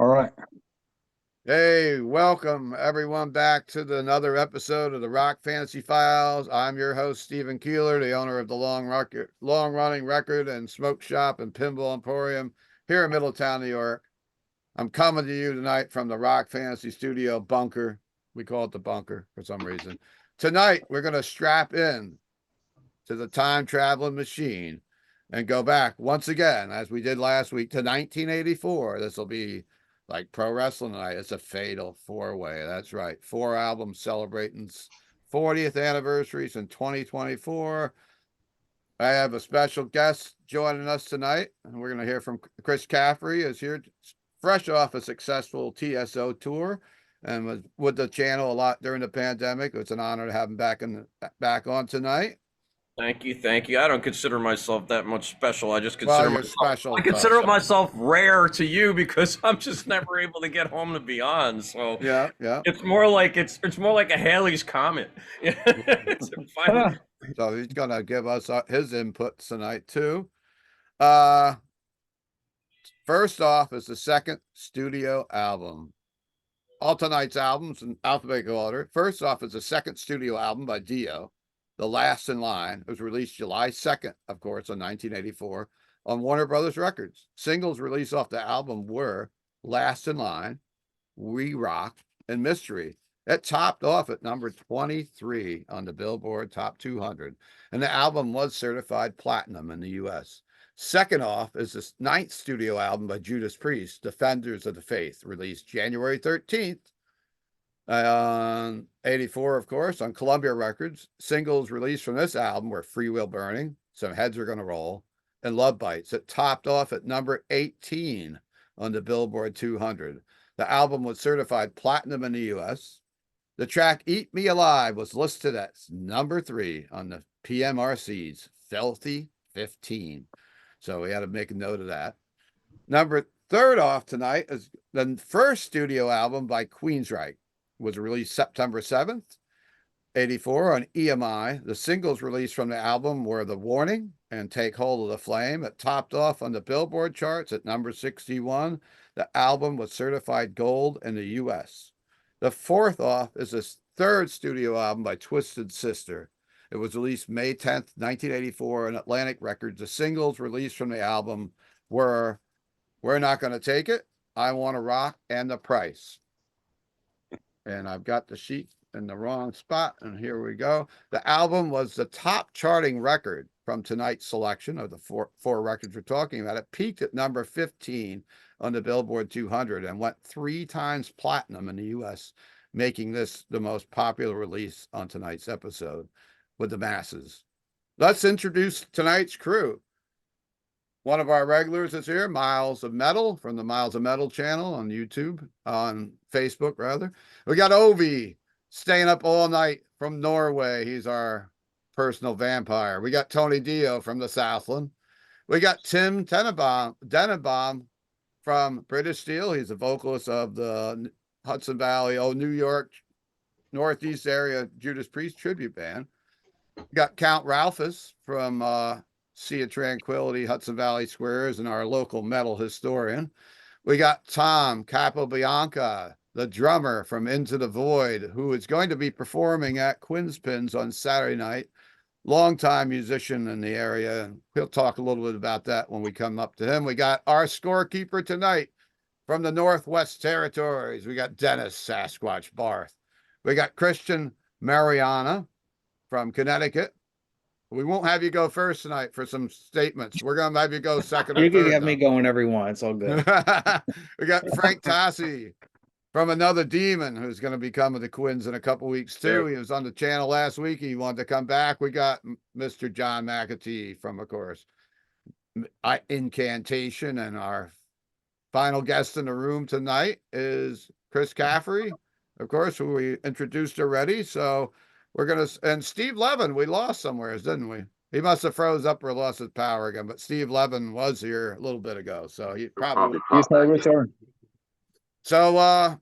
All right. Hey, welcome everyone back to another episode of the Rock Fantasy Files. I'm your host, Stephen Keeler, the owner of the long-running record and smoke shop and pinball emporium here in Middletown, New York. I'm coming to you tonight from the Rock Fantasy Studio bunker. We call it the bunker for some reason. Tonight, we're going to strap in to the time-traveling machine and go back once again, as we did last week, to 1984. This will be like pro wrestling tonight. It's a fatal four-way. That's right. 4 albums celebrating 40th anniversaries in 2024. I have a special guest joining us tonight, and we're going to hear from Chris Caffrey, is here fresh off a successful TSO tour and was with the channel a lot during the pandemic. It's an honor to have him back on tonight. Thank you, thank you. I don't consider myself that much special. I just Well, consider you're myself, special I to consider us. myself rare to you because I'm just never able to get home to be on. So Yeah. it's more like a Halley's Comet. Finally, So he's gonna give us his inputs tonight too. First off is the second studio album. All tonight's albums in alphabetical order. First off is the second studio album by Dio, The Last In Line. It was released July 2nd, of course, in 1984 on Warner Brothers Records. Singles released off the album were Last In Line, We Rock, and Mystery. It topped off at number 23 on the Billboard Top 200, and the album was certified platinum in the U.S. Second off is the ninth studio album by Judas Priest, Defenders of the Faith, released January 13th, 84, of course, on Columbia Records. Singles released from this album were Free Will Burning, Some Heads Are Gonna Roll, and Love Bites. It topped off at number 18 on the Billboard 200. The album was certified platinum in the U.S. The track Eat Me Alive was listed at number 3 on the PMRC's Filthy 15. So we had to make a note of that. Number third off tonight is the first studio album by Queensryche. Was released September 7th, 84 on EMI. The singles released from the album were The Warning and Take Hold of the Flame. It topped off on the Billboard charts at number 61. The album was certified gold in the U.S. The fourth off is this third studio album by Twisted Sister. It was released May 10th, 1984 on Atlantic Records. The singles released from the album were We're Not Gonna Take It, I Want to Rock, and The Price. And I've got the sheet in the wrong spot, and here we go. The album was the top charting record from tonight's selection of the four records we're talking about. It peaked at number 15 on the Billboard 200 and went 3 times platinum in the U.S., making this the most popular release on tonight's episode with the masses. Let's introduce tonight's crew. One of our regulars is here, Myles of Metal from the Myles of Metal channel on YouTube, on Facebook rather. We got Ove staying up all night from Norway. He's our personal vampire. We got Tony Dio from the Southland. We got Tim Denenbaum from British Steel. He's a vocalist of the Hudson Valley, New York, Northeast area Judas Priest tribute band. We got Count Ralphus from Sea of Tranquility, Hudson Valley Squares, and our local metal historian. We got Tom Capobianca, the drummer from Into the Void, who is going to be performing at Quinspins on Saturday night. Longtime musician in the area, and he'll talk a little bit about that when we come up to him. We got our scorekeeper tonight from the Northwest Territories. We got Dennis Sasquatch Barth. We got Kristian Maiorino from Connecticut. We won't have you go first tonight for some statements. We're going to have you go second or You can third. have me go whenever you want. It's all good. We got Frank Tassi from Another Demon, who's going to be coming to Quins in a couple weeks too. He was on the channel last week. He wanted to come back. We got Mr. John McAtee from, of course, Incantation. And our final guest in the room tonight is Chris Caffrey, of course, who we introduced already. So we're going to, and Steve Levin, we lost somewhere, didn't we? He must have froze up or lost his power again, but Steve Levin was here a little bit ago. So he probably. He's no return. So, I'm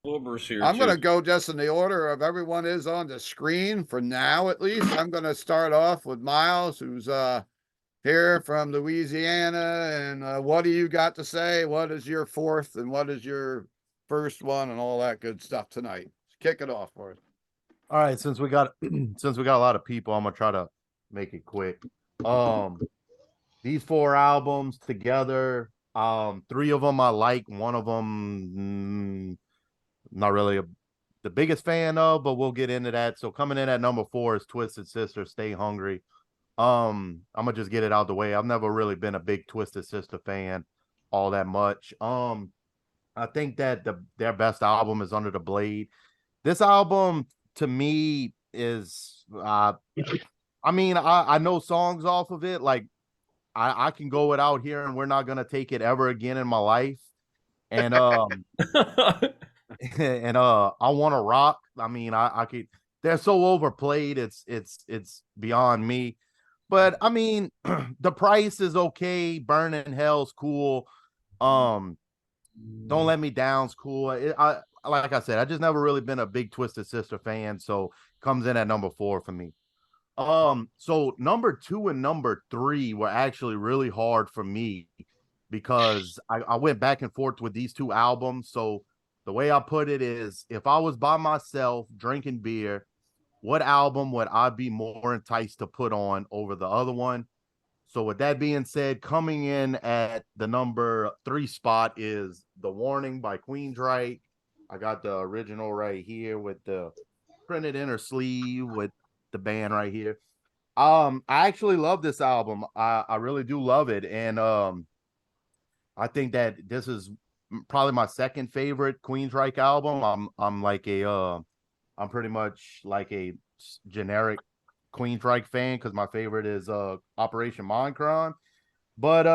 going to go just in the order of everyone is on the screen for now, at least. I'm going to start off with Myles, who's here from Louisiana. And what do you got to say? What is your fourth and what is your first one and all that good stuff tonight? Kick it off for us. All right, since we got a lot of people, I'm gonna try to make it quick. These 4 albums together, 3 of them I like, one of them not really the biggest fan of, but we'll get into that. So coming in at number 4 is Twisted Sister, Stay Hungry. I'm gonna just get it out the way. I've never really been a big Twisted Sister fan all that much. I think that their best album is Under the Blade. This album to me is I mean, I know songs off of it. Like I can go without hearing We're Not Gonna Take It Ever Again in my life. And and I Wanna Rock. I mean, I could, they're so overplayed, it's beyond me. But I mean, The Price is okay, Burning Hell's cool. Don't Let Me Down's cool. Like I said, I just never really been a big Twisted Sister fan, so comes in at number 4 for me. So number 2 and number 3 were actually really hard for me because I went back and forth with these 2 albums. So the way I put it is, if I was by myself drinking beer, what album would I be more enticed to put on over the other one? So with that being said, coming in at the number 3 spot is The Warning by Queensryche. I got the original right here with the printed inner sleeve with the band right here. I actually love this album. I really do love it. And I think that this is probably my second favorite Queensryche album. I'm pretty much like a generic Queensryche fan because my favorite is Operation Mindcrime. But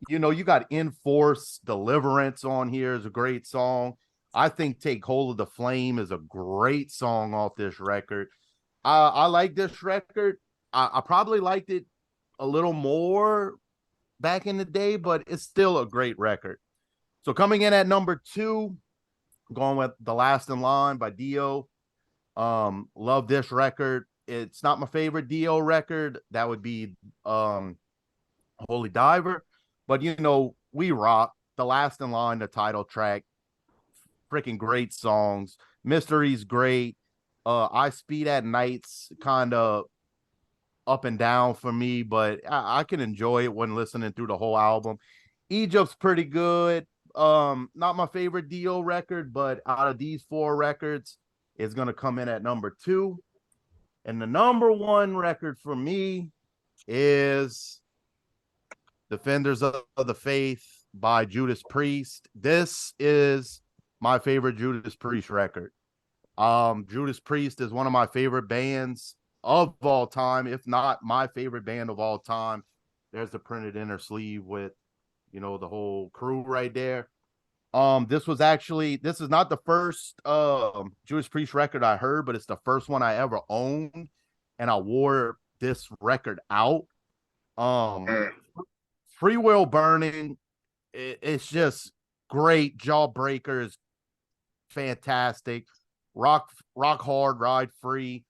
you know, you got Enforce, Deliverance on here is a great song. I think Take Hold of the Flame is a great song off this record. I like this record. I probably liked it a little more back in the day, but it's still a great record. So coming in at number 2, going with The Last in Line by Dio. Love this record. It's not my favorite Dio record. That would be Holy Diver. But, you know, we rock. The Last in Line, the title track. Freaking great songs. Mystery's great. I Speed at Night's kind of up and down for me, but I can enjoy it when listening through the whole album. Egypt's pretty good. Not my favorite Dio record, but out of these 4 records, it's going to come in at number 2. And the number 1 record for me is Defenders of the Faith by Judas Priest. This is my favorite Judas Priest record. Judas Priest is one of my favorite bands of all time, if not my favorite band of all time. There's the printed inner sleeve with, you know, the whole crew right there. This is not the first Judas Priest record I heard, but it's the first one I ever owned, and I wore this record out. Free Will Burning, it's just great. Jawbreaker is fantastic. Rock Hard, Ride Free.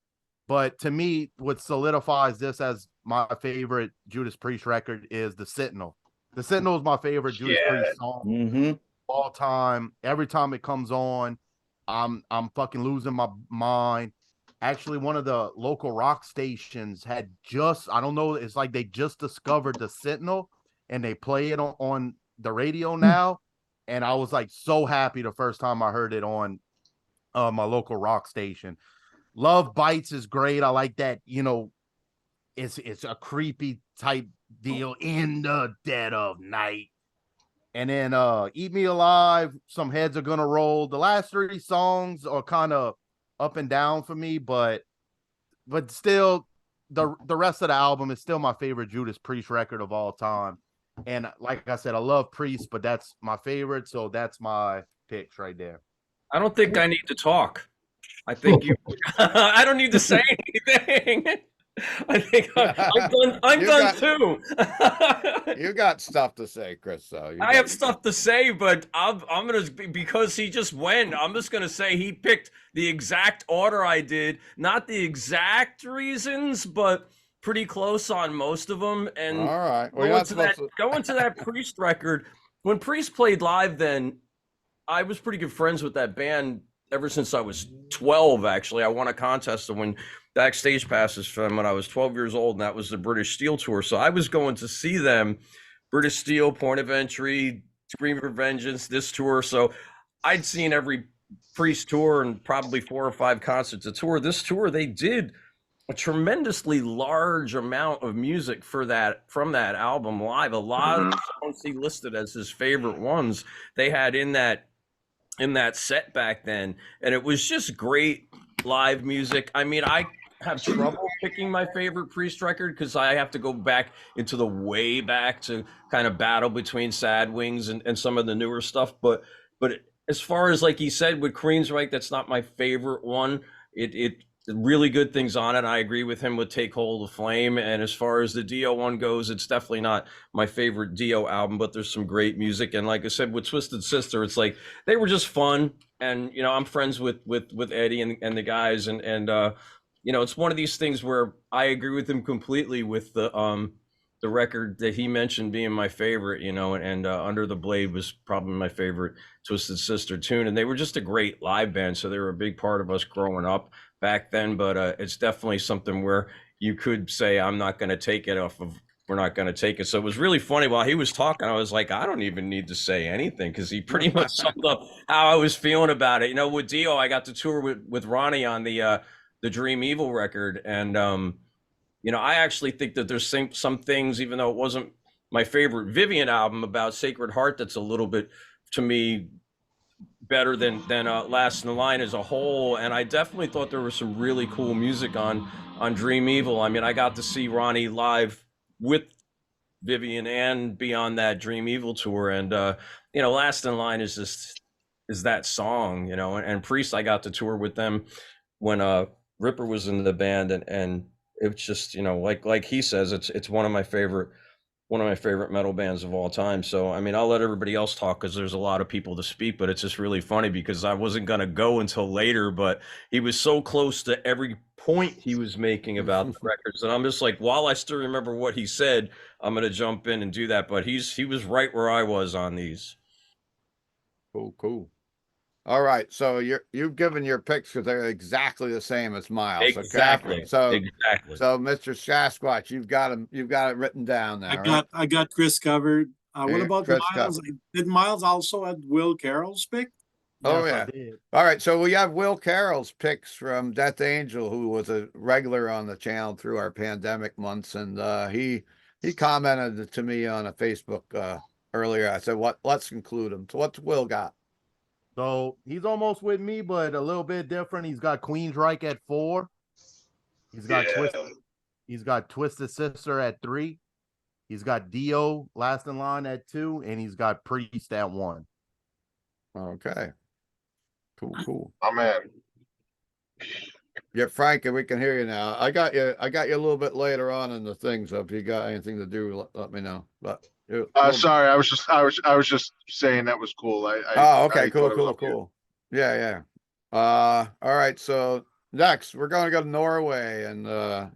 But to me, what solidifies this as my favorite Judas Priest record is The Sentinel. The Sentinel is my favorite Judas Priest song all time. Every time it comes on, I'm fucking losing my mind. Actually, one of the local rock stations had I don't know, it's like they just discovered The Sentinel and they play it on the radio now. And I was like so happy the first time I heard it on my local rock station. Love Bites is great. I like that, you know, it's a creepy type deal in the dead of night. And then Eat Me Alive, Some Heads Are Gonna Roll. The last 3 songs are kind of up and down for me, but still the rest of the album is still my favorite Judas Priest record of all time. And like I said, I love Priest, but that's my favorite, so that's my picks right there. I don't think I need to talk. I think you. I don't need to say anything. I think I'm done too. You got stuff to say, Chris. So I have stuff to say, but I'm gonna, because he just went. I'm just gonna say he picked the exact order I did, not the exact reasons, but pretty close on most of them. And All right, well, you're not supposed to... going to that Priest record, when Priest played live, then I was pretty good friends with that band ever since I was 12. Actually, I won a contest to win backstage passes for them when I was 12 years old, and that was the British Steel tour. So I was going to see them, British Steel, Point of Entry, Scream for Vengeance, this tour. So I'd seen every Priest tour and probably 4 or 5 concerts a tour. This tour, they did a tremendously large amount of music for that, from that album live. A lot of songs he listed as his favorite ones they had in that set back then, and it was just great live music. I mean, I have trouble picking my favorite Priest record because I have to go back into the way back to kind of battle between Sad Wings and some of the newer stuff. But as far as, like he said, with Queensryche, that's not my favorite one. It really good things on it. I agree with him with Take Hold of Flame. And as far as the Dio one goes, it's definitely not my favorite Dio album, but there's some great music. And like I said, with Twisted Sister, it's like they were just fun. And, you know, I'm friends with Eddie and the guys. And you know, it's one of these things where I agree with him completely with the record that he mentioned being my favorite, you know, and Under the Blade was probably my favorite Twisted Sister tune. And they were just a great live band. So they were a big part of us growing up back then. But it's definitely something where you could say, I'm not going to take it off of, we're not going to take it. So it was really funny. While he was talking, I was like, I don't even need to say anything because he pretty much summed up how I was feeling about it. You know, with Dio, I got to tour with Ronnie on the Dream Evil record. And, you know, I actually think that there's some things, even though it wasn't my favorite Vivian album about Sacred Heart, that's a little bit, to me, better than Last in Line as a whole. And I definitely thought there was some really cool music on Dream Evil. I mean, I got to see Ronnie live with Vivian and be on that Dream Evil tour. And, you know, Last in Line is that song, you know, and Priest, I got to tour with them when Ripper was in the band, and it's just, you know, like he says, it's one of my favorite metal bands of all time. So I mean, I'll let everybody else talk because there's a lot of people to speak, but it's just really funny because I wasn't gonna go until later, but he was so close to every point he was making about the records, and I'm just like, while I still remember what he said, I'm gonna jump in and do that. But he was right where I was on these. Cool. All right, so you've given your picks because they're exactly the same as Myles. Exactly. So exactly. So Mr. Sasquatch, you've got it written down there. I got Chris covered. What about Chris Myles? Did Myles also add Will Carroll's pick? Oh Yes, yeah. I did. All right, so we have Will Carroll's picks from Death Angel, who was a regular on the channel through our pandemic months, and he commented to me on a Facebook earlier. I said, let's include him. So what's Will got? So he's almost with me, but a little bit different. He's got Queensryche at 4. He's got Twisted Sister at 3. He's got Dio Last in Line at 2, and he's got Priest at 1. Okay. Cool. I'm in. Yeah, Frank, and we can hear you now. I got you a little bit later on in the thing, so if you got anything to do, let me know. But Sorry, I was just saying that was cool. Okay, cool. Yeah. All right, so next we're gonna go to Norway and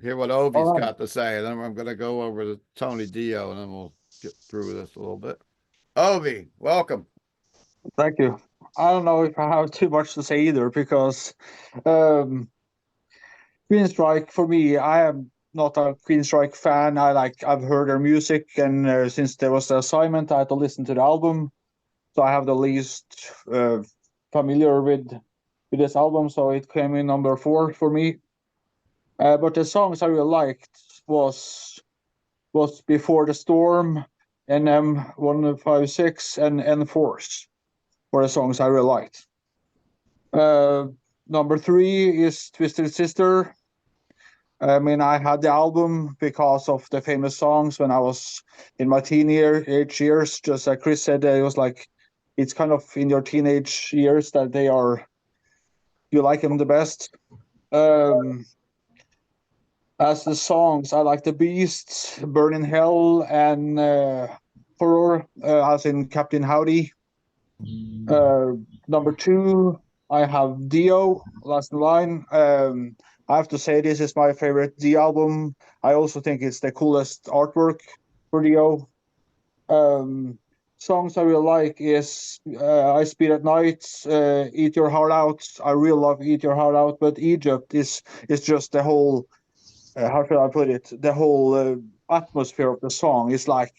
hear what Ove's got to say. Then I'm gonna go over to Tony Dio, and then we'll get through this a little bit. Ove, welcome. Thank you. I don't know if I have too much to say either because Queensryche, for me, I am not a Queensryche fan. I've heard their music, and since there was an assignment, I had to listen to the album, so I have the least familiar with this album. So it came in number 4 for me. But the songs I really liked was Before the Storm, NM156, and Enforce. For the songs I really liked. Number 3 is Twisted Sister. I mean, I had the album because of the famous songs when I was in my teenage years. Just like Chris said, it was like, it's kind of in your teenage years that you like them the best. As the songs, I like The Beast, Burn in Hell, and Horror, as in Captain Howdy. Number 2, I have Dio, Last in Line. I have to say this is my favorite Dio album. I also think it's the coolest artwork for Dio. Songs I really like is I Speed at Night, Eat Your Heart Out. I really love Eat Your Heart Out, but Egypt is just the whole how should I put it? The whole atmosphere of the song is like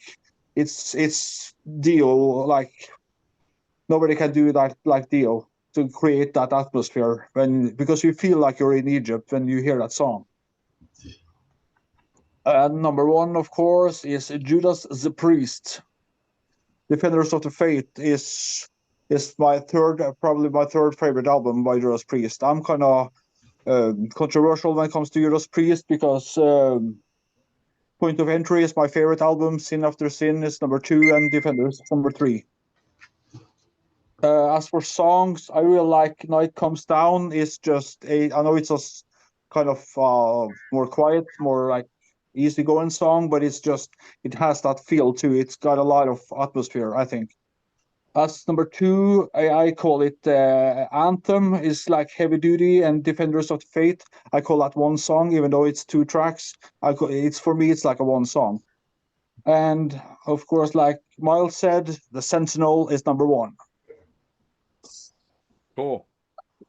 it's Dio, like nobody can do that like Dio to create that atmosphere because you feel like you're in Egypt when you hear that song. Number one, of course, is Judas the Priest. Defenders of the Faith is my probably my third favorite album by Judas Priest. I'm kind of controversial when it comes to Judas Priest because Point of Entry is my favorite album. Sin After Sin is number 2, and Defenders is number 3. As for songs, I really like Night Comes Down. It's just I know it's a kind of more quiet, more like easygoing song, but it has that feel too. It's got a lot of atmosphere, I think. As number 2, I call it Anthem. Is like heavy duty, and Defenders of the Faith, I call that one song, even though it's 2 tracks. It's for me, it's like a one song. And of course, like Myles said, The Sentinel is number 1. Cool.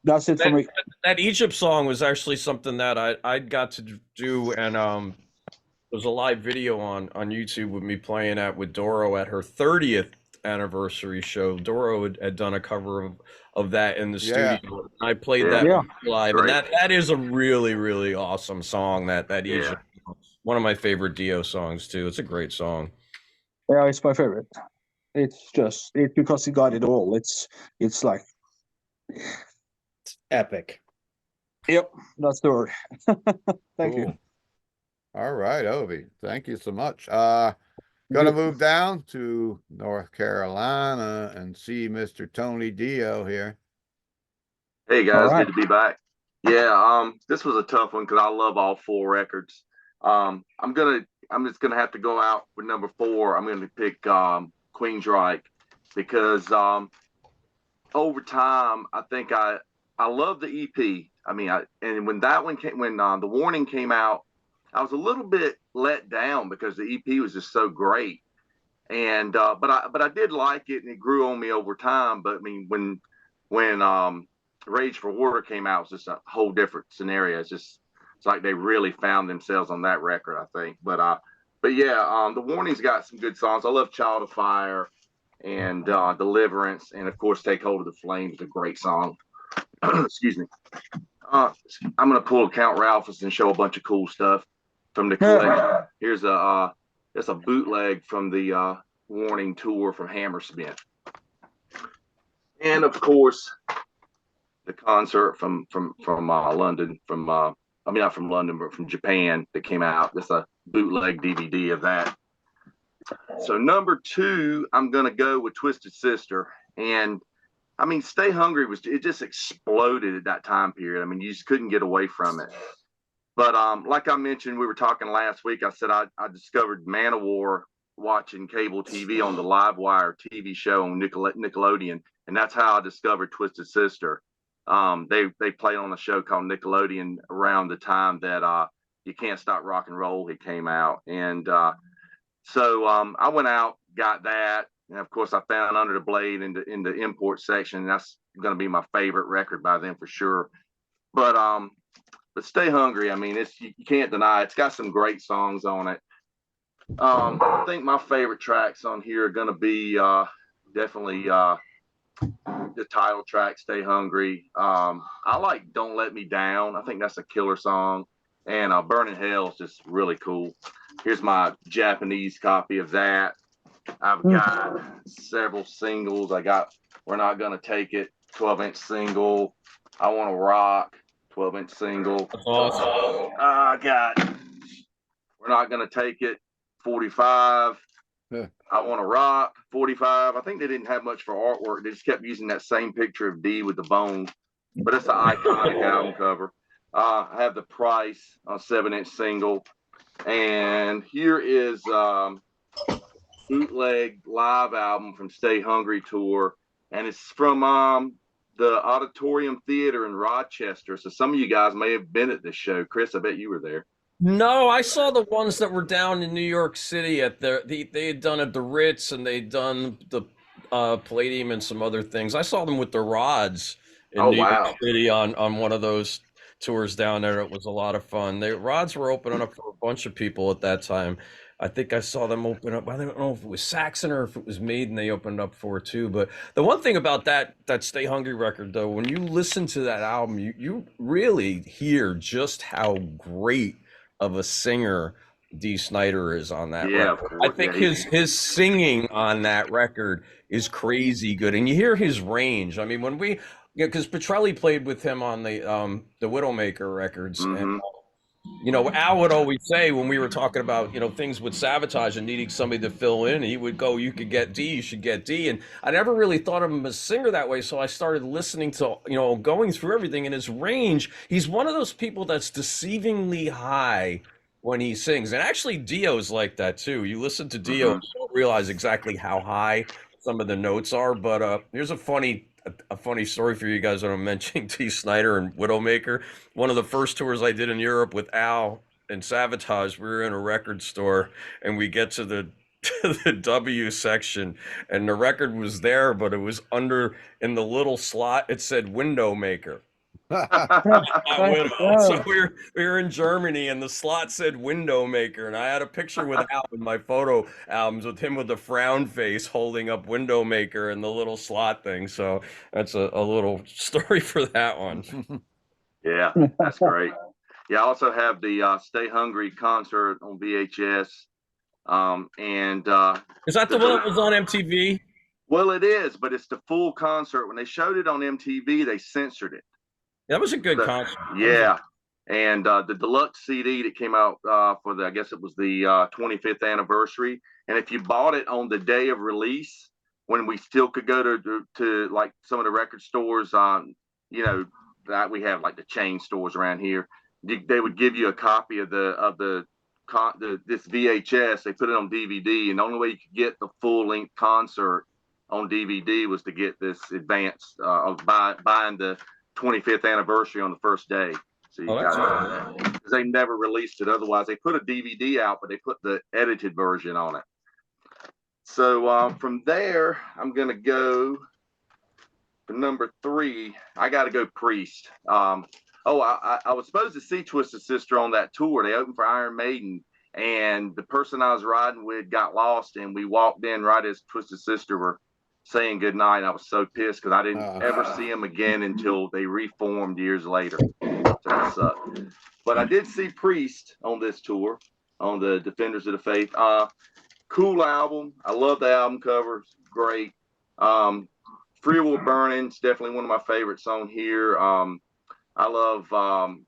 That's it for me. That Egypt song was actually something that I got to do, and there's a live video on YouTube with me playing with Doro at her 30th anniversary show. Doro had done a cover of that in the studio. I played that live, and that is a really, really awesome song. That Egypt, one of my favorite Dio songs too. It's a great song. Yeah, it's my favorite. It's because he got it all. It's like It's epic. Yep, that's the word. Thank you. All right, Ovi. Thank you so much. Gonna move down to North Carolina and see Mr. Tony Dio here. Hey guys, right. good to be back. Yeah, this was a tough one because I love all 4 records. I'm just gonna have to go out with number 4. I'm gonna pick Queensryche because over time I think I love the EP. I mean, and when that one came, when The Warning came out, I was a little bit let down because the EP was just so great. And but I did like it, and it grew on me over time. But I mean, when Rage for Order came out, it was just a whole different scenario. It's like they really found themselves on that record, I think. But yeah, The Warning's got some good songs. I love Child of Fire and Deliverance, and of course Take Hold of the Flames is a great song. Excuse me. I'm gonna pull Count Ralphus and show a bunch of cool stuff from the collection. Here's it's a bootleg from the Warning tour from Hammersmith, and of course the concert from London, I mean not from London, but from Japan that came out. Just a bootleg DVD of that. So number 2, I'm gonna go with Twisted Sister, and I mean, Stay Hungry it just exploded at that time period. I mean, you just couldn't get away from it. But like I mentioned, we were talking last week. I said I discovered Manowar watching cable TV on the Livewire TV show on Nickelodeon, and that's how I discovered Twisted Sister. They played on a show called Nickelodeon around the time that You Can't Stop Rock and Roll had came out, and so I went out, got that. And of course, I found Under the Blade in the import section. That's going to be my favorite record by them for sure. But Stay Hungry, I mean, you can't deny it. It's got some great songs on it. I think my favorite tracks on here are going to be definitely the title track, Stay Hungry. I like Don't Let Me Down. I think that's a killer song. And Burning Hell is just really cool. Here's my Japanese copy of that. I've got several singles. I got We're Not Gonna Take It, 12-inch single. I Want to Rock, 12-inch single. That's awesome. I got We're Not Gonna Take It, 45. Yeah. I Want to Rock, 45. I think they didn't have much for artwork. They just kept using that same picture of D with the bone. But it's an iconic album cover. I have The Price on 7-inch single. And here is bootleg live album from Stay Hungry tour, and it's from the Auditorium Theater in Rochester. So some of you guys may have been at this show. Chris, I bet you were there. No, I saw the ones that were down in New York City at they had done at the Ritz, and they'd done the Palladium and some other things. I saw them with the Rods in Oh, New York wow. City on one of those tours down there. It was a lot of fun. The Rods were opening up for a bunch of people at that time. I think I saw them open up. I don't know if it was Saxon or if it was Maiden they opened up for too. But the one thing about that Stay Hungry record, though, when you listen to that album, you really hear just how great of a singer Dee Snider is on that Yeah, record. of course. I think Yeah, his singing on that record is crazy good, and you hear his range. I mean, when we, because Petrelli played with him on the Widowmaker records, and Al would always say when we were talking about things with Sabotage and needing somebody to fill in, he would go, "You could get D, you should get D," and I never really thought of him as a singer that way. So I started listening to going through everything in his range. He's one of those people that's deceivingly high when he sings, and actually Dio's like that too. You listen to Dio and you don't realize exactly how high some of the notes are. But here's a funny story for you guys that I'm mentioning Dee Snider and Widowmaker. One of the first tours I did in Europe with Al and Sabotage, we were in a record store and we get to the W section and the record was there, but it was under in the little slot. It said Windowmaker. So we were in Germany and the slot said Windowmaker, and I had a picture with Al in my photo albums with him with the frown face holding up Windowmaker and the little slot thing. So that's a little story for that one. Yeah, that's great. Yeah, I also have the Stay Hungry concert on VHS. Is that the one that was on MTV? Well, it is, but it's the full concert. When they showed it on MTV, they censored it. That was a good concert. Yeah. And the deluxe CD that came out for I guess it was the 25th anniversary. And if you bought it on the day of release, when we still could go to like some of the record stores, that we have like the chain stores around here, they would give you a copy of this VHS. They put it on DVD, and the only way you could get the full length concert on DVD was to get this advance of buying the 25th anniversary on the first day. So you got that, because they never released it otherwise. They put a DVD out, but they put the edited version on it. So from there, I'm gonna go for number 3. I got to go Priest. I was supposed to see Twisted Sister on that tour. They opened for Iron Maiden, and the person I was riding with got lost, and we walked in right as Twisted Sister were saying goodnight. I was so pissed because I didn't ever see him again until they reformed years later. So that sucked. But I did see Priest on this tour, on the Defenders of the Faith. Cool album. I love the album cover. It's great. Free Will Burning is definitely one of my favorites on here. I love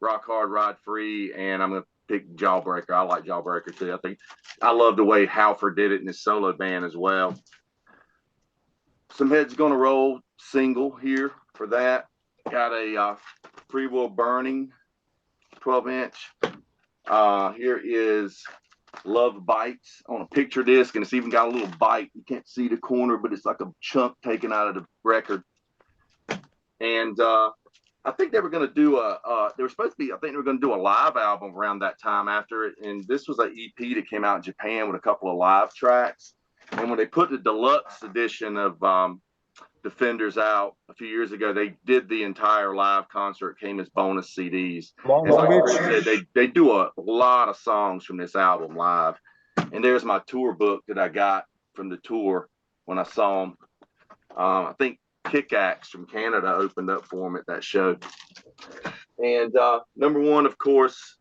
Rock Hard, Ride Free, and I'm going to pick Jawbreaker. I like Jawbreaker too. I love the way Halford did it in his solo band as well. Some Heads Gonna Roll single here for that. Got a Free Will Burning 12-inch. Here is Love Bites on a picture disc, and it's even got a little bite. You can't see the corner, but it's like a chunk taken out of the record. And I think they were going to do I think they were going to do a live album around that time after it. And this was an EP that came out in Japan with a couple of live tracks. And when they put the deluxe edition of Defenders out a few years ago, they did the entire live concert, came as bonus CDs. And like Chris said, they do a lot of songs from this album live. And there's my tour book that I got from the tour when I saw them. I think Kick-Axe from Canada opened up for them at that show. And number 1, of course,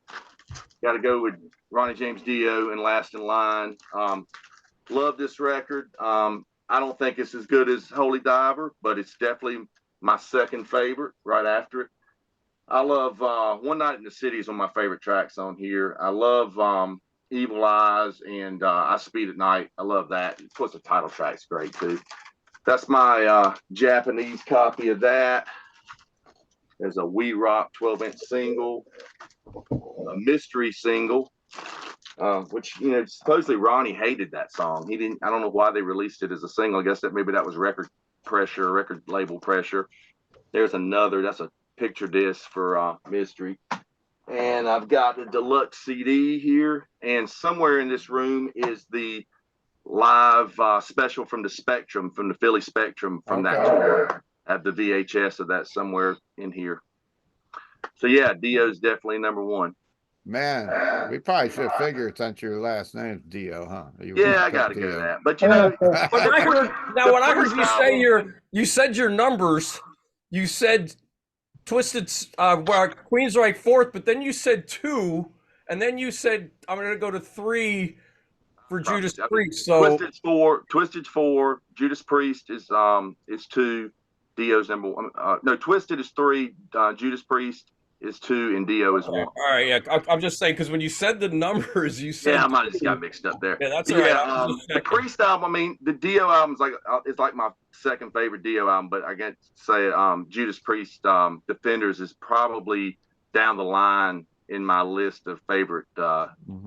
got to go with Ronnie James Dio and Last in Line. Love this record. I don't think it's as good as Holy Diver, but it's definitely my second favorite right after it. I love One Night in the City is one of my favorite tracks on here. I love Evil Eyes and I Speed at Night. I love that. Of course, the title track's great too. That's my Japanese copy of that. There's a We Rock 12-inch single, a mystery single. Which, supposedly Ronnie hated that song. I don't know why they released it as a single. I guess maybe that was record label pressure. There's another. That's a picture disc for Mystery. And I've got the deluxe CD here. And somewhere in this room is the live special from the Spectrum, from the Philly Spectrum from that tour. I have the VHS of that somewhere in here. So yeah, Dio's definitely number one. Man, we probably should have figured since your last name's Dio, huh? Yeah, I got to go to that. But you know, When I heard you first say album- you said your numbers, you said Twisted Queensryche fourth, but then you said 2, and then you said I'm going to go to 3 for Judas Priest. So Twisted's 4, Judas Priest is 2, Dio's number 1. No, Twisted is 3, Judas Priest is 2, and Dio is 1. all right, yeah. I'm just saying because when you said the numbers, you said Yeah, I might have just got mixed up there. Yeah, that's all right. The Priest album. I mean, the Dio album's it's like my second favorite Dio album, but I got to say, Judas Priest, Defenders is probably down the line in my list of favorite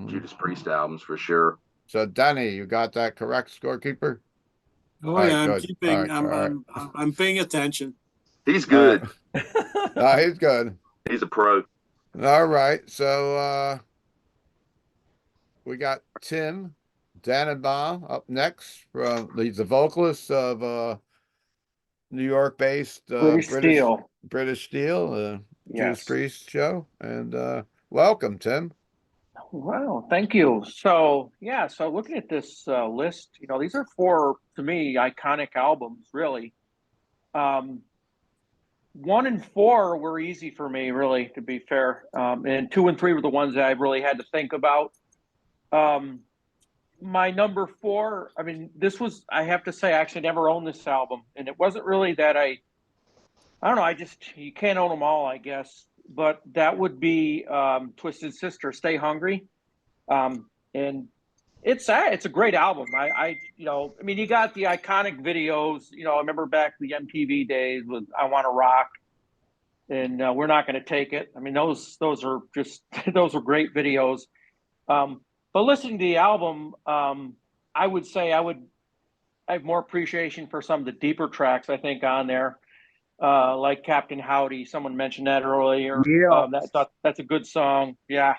Judas Priest albums for sure. So, Danny, you got that correct, scorekeeper? Oh All yeah, right, I'm good. keeping. All right. I'm paying attention. He's good. He's good. He's a pro. All right. So we got Tim Dannenbaum up next. He's the vocalist of New York-based British Steel. British Steel, Judas Yes. Priest show. And welcome, Tim. Wow, thank you. So yeah, so looking at this list, you know, these are 4 to me iconic albums, really. 1 and 4 were easy for me, really, to be fair. And 2 and 3 were the ones that I really had to think about. My number 4, I mean, this was, I have to say, I actually never owned this album. And it wasn't really that I don't know, you can't own them all, I guess. But that would be Twisted Sister, Stay Hungry. And it's a great album. You know, I mean, you got the iconic videos. You know, I remember back the MTV days with "I Want to Rock" and "We're Not Going to Take It." I mean, those are just those were great videos. But listening to the album, I would say I have more appreciation for some of the deeper tracks I think on there, like Captain Howdy. Someone mentioned that earlier. Yeah. That's a good song. Yeah,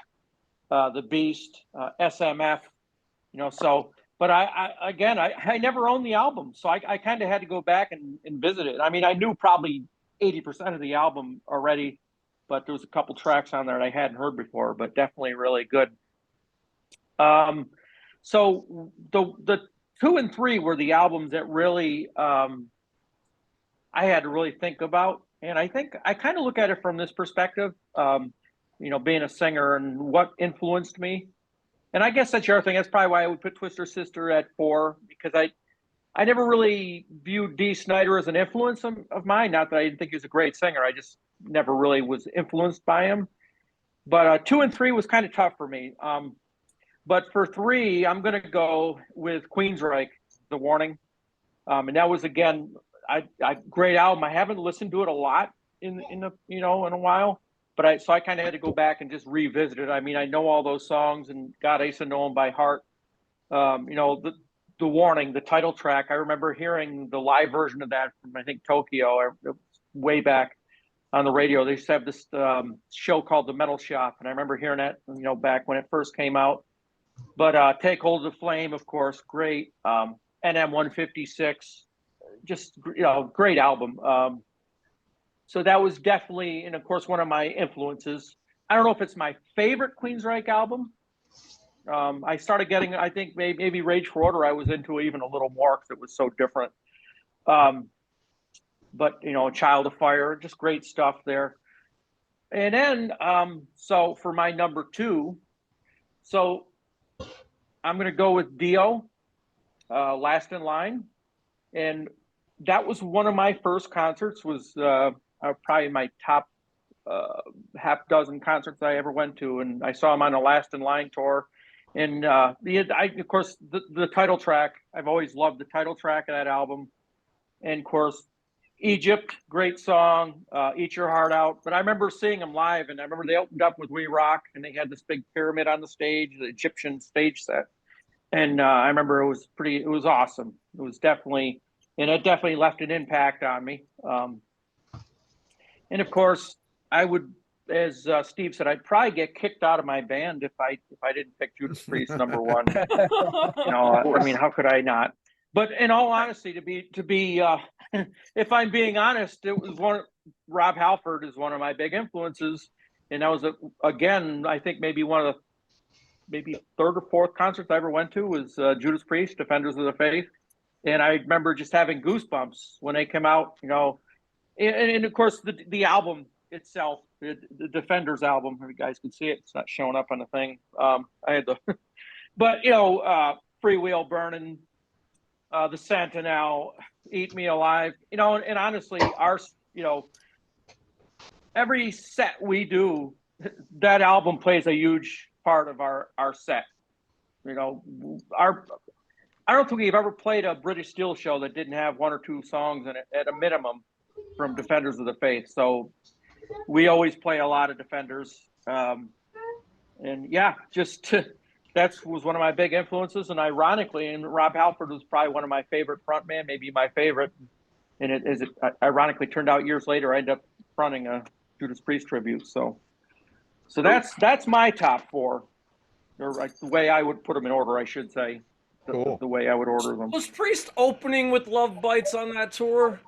The Beast, SMF. You know, so, but I never owned the album, so I kind of had to go back and visit it. I mean, I knew probably 80% of the album already, but there was a couple tracks on there that I hadn't heard before, but definitely really good. So the 2 and 3 were the albums that really I had to really think about, and I think I kind of look at it from this perspective, you know, being a singer and what influenced me. And I guess that's your thing. That's probably why I would put Twister Sister at 4, because I never really viewed Dee Snider as an influence of mine. Not that I didn't think he was a great singer. I just never really was influenced by him. But 2 and 3 was kind of tough for me. But for 3, I'm going to go with Queensryche, The Warning. And that was, again, a great album. I haven't listened to it a lot in a while. But I kind of had to go back and just revisit it. I mean, I know all those songs, and God, I used to know them by heart. You know, the Warning, the title track. I remember hearing the live version of that from, I think, Tokyo, way back on the radio. They used to have this show called The Metal Shop, and I remember hearing that, you know, back when it first came out. But Take Hold of the Flame, of course, great. NM 156, just, you know, great album. So that was definitely, and of course, one of my influences. I don't know if it's my favorite Queensryche album. I started getting, I think maybe Rage for Order I was into even a little more because it was so different. But, you know, Child of Fire, just great stuff there. And then, so for my number 2, so I'm going to go with Dio, Last in Line. And that was one of my first concerts, was probably my top half dozen concerts I ever went to, and I saw him on the Last in Line tour. And of course, the title track, I've always loved the title track of that album. And of course, Egypt, great song, Eat Your Heart Out. But I remember seeing them live, and I remember they opened up with We Rock, and they had this big pyramid on the stage, the Egyptian stage set. And I remember it was awesome. It was definitely, and it definitely left an impact on me. And of course, I would, as Steve said, I'd probably get kicked out of my band if I didn't pick Judas Priest number one. I mean, how could I not? But in all honesty, to be, if I'm being honest, it was Rob Halford is one of my big influences, and that was again, I think maybe one of the third or fourth concerts I ever went to was Judas Priest, Defenders of the Faith, and I remember just having goosebumps when they came out. And of course the album itself, the Defenders album, you guys can see it. It's not showing up on the thing. I had the, but Freewheel Burning, the Sentinel, Eat Me Alive, and honestly, every set we do, that album plays a huge part of our set. I don't think we've ever played a British Steel show that didn't have one or two songs in it at a minimum from Defenders of the Faith. So we always play a lot of Defenders. And yeah, that was one of my big influences. And ironically, Rob Halford was probably one of my favorite frontman, maybe my favorite. And it ironically turned out years later, I ended up fronting a Judas Priest tribute. So that's my top four, or the way I would put them in order, I should say. The way I would order them. Was Priest opening with Love Bites on that tour?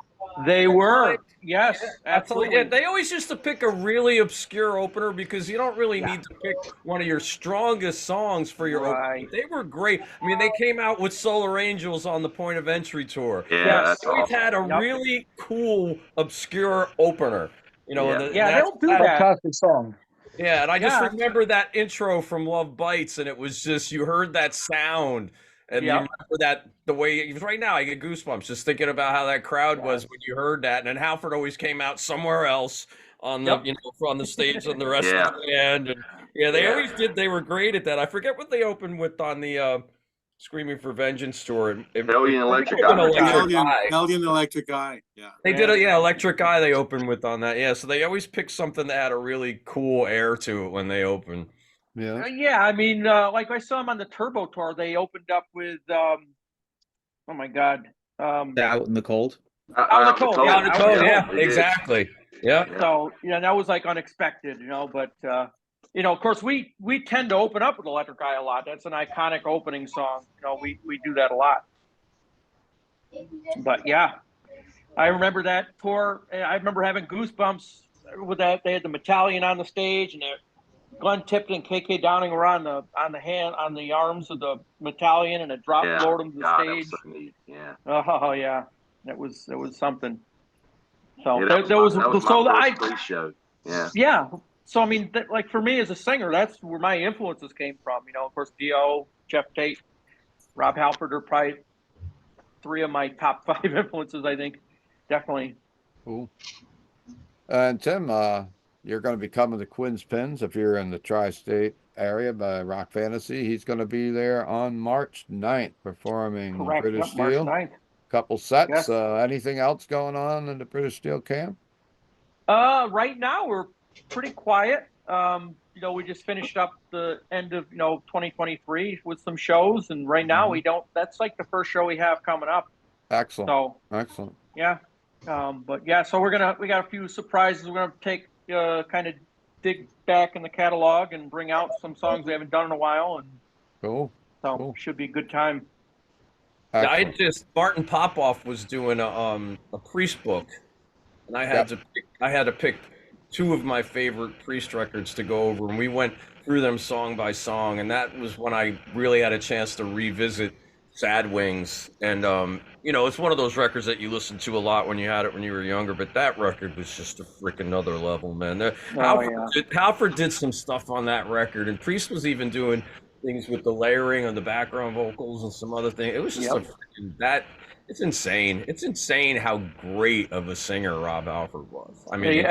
They were, yes, absolutely. Yeah, they always used to pick a really obscure opener because you don't really need to pick one of your strongest songs for your opener. They were great. I mean, they came out with Solar Angels on the Point of Entry tour. Yeah, that's We've awesome. had a really cool obscure opener. they don't do that. Fantastic song. Yeah, and I just remember that intro from Love Bites, and it was just, you heard that sound. And you remember that the way right now I get goosebumps just thinking about how that crowd was when you heard that. And then Halford always came out somewhere else on the on the stage and the rest of the band. And they always did. They were great at that. I forget what they opened with on the Screaming for Vengeance tour. Hellion Electric Eye. Hellion Electric Eye. Yeah. They did Electric Eye they opened with on that. Yeah, so they always pick something that had a really cool air to it when they open. Yeah, I mean, like I saw them on the Turbo tour. They opened up with, oh my God, Out in the Cold. Out in the Cold. Out in the Cold. Yeah, exactly. Yeah. So that was like unexpected, but of course we tend to open up with Electric Eye a lot. That's an iconic opening song. We do that a lot. But yeah, I remember that tour. I remember having goosebumps with that. They had the Battalion on the stage, and Glenn Tipton and KK Downing were on the arms of the Battalion, and it dropped lowered them to the stage. That was so neat. Yeah. Oh yeah, it was something. So that was my first Priest show. Yeah. Yeah. So I mean, like for me as a singer, that's where my influences came from. Of course, Dio, Jeff Tate, Rob Halford are probably three of my top 5 influences. I think, definitely. Cool. And Tim, you're going to be coming to Quinn's Pins if you're in the tri-state area by Rock Fantasy. He's going to be there on March 9th performing British Steel. March 9th. Couple sets. Yes. Anything else going on in the British Steel camp? Right now we're pretty quiet. We just finished up the end of 2023 with some shows, and right now we don't. That's like the first show we have coming up. Excellent. So excellent. Yeah. But yeah, so we got a few surprises. We're gonna take kind of dig back in the catalog and bring out some songs we haven't done in a while, and cool. Should be a good time. Excellent. Martin Popoff was doing a Priest book, and I had to pick 2 of my favorite Priest records to go over, and we went through them song by song, and that was when I really had a chance to revisit Sad Wings. And it's one of those records that you listen to a lot when you had it when you were younger, but that record was just a freaking another level, man. Halford did some stuff on that record, and Priest was even doing things with the layering of the background vocals and some other things. It was just it's insane. It's insane how great of a singer Rob Halford was. I mean,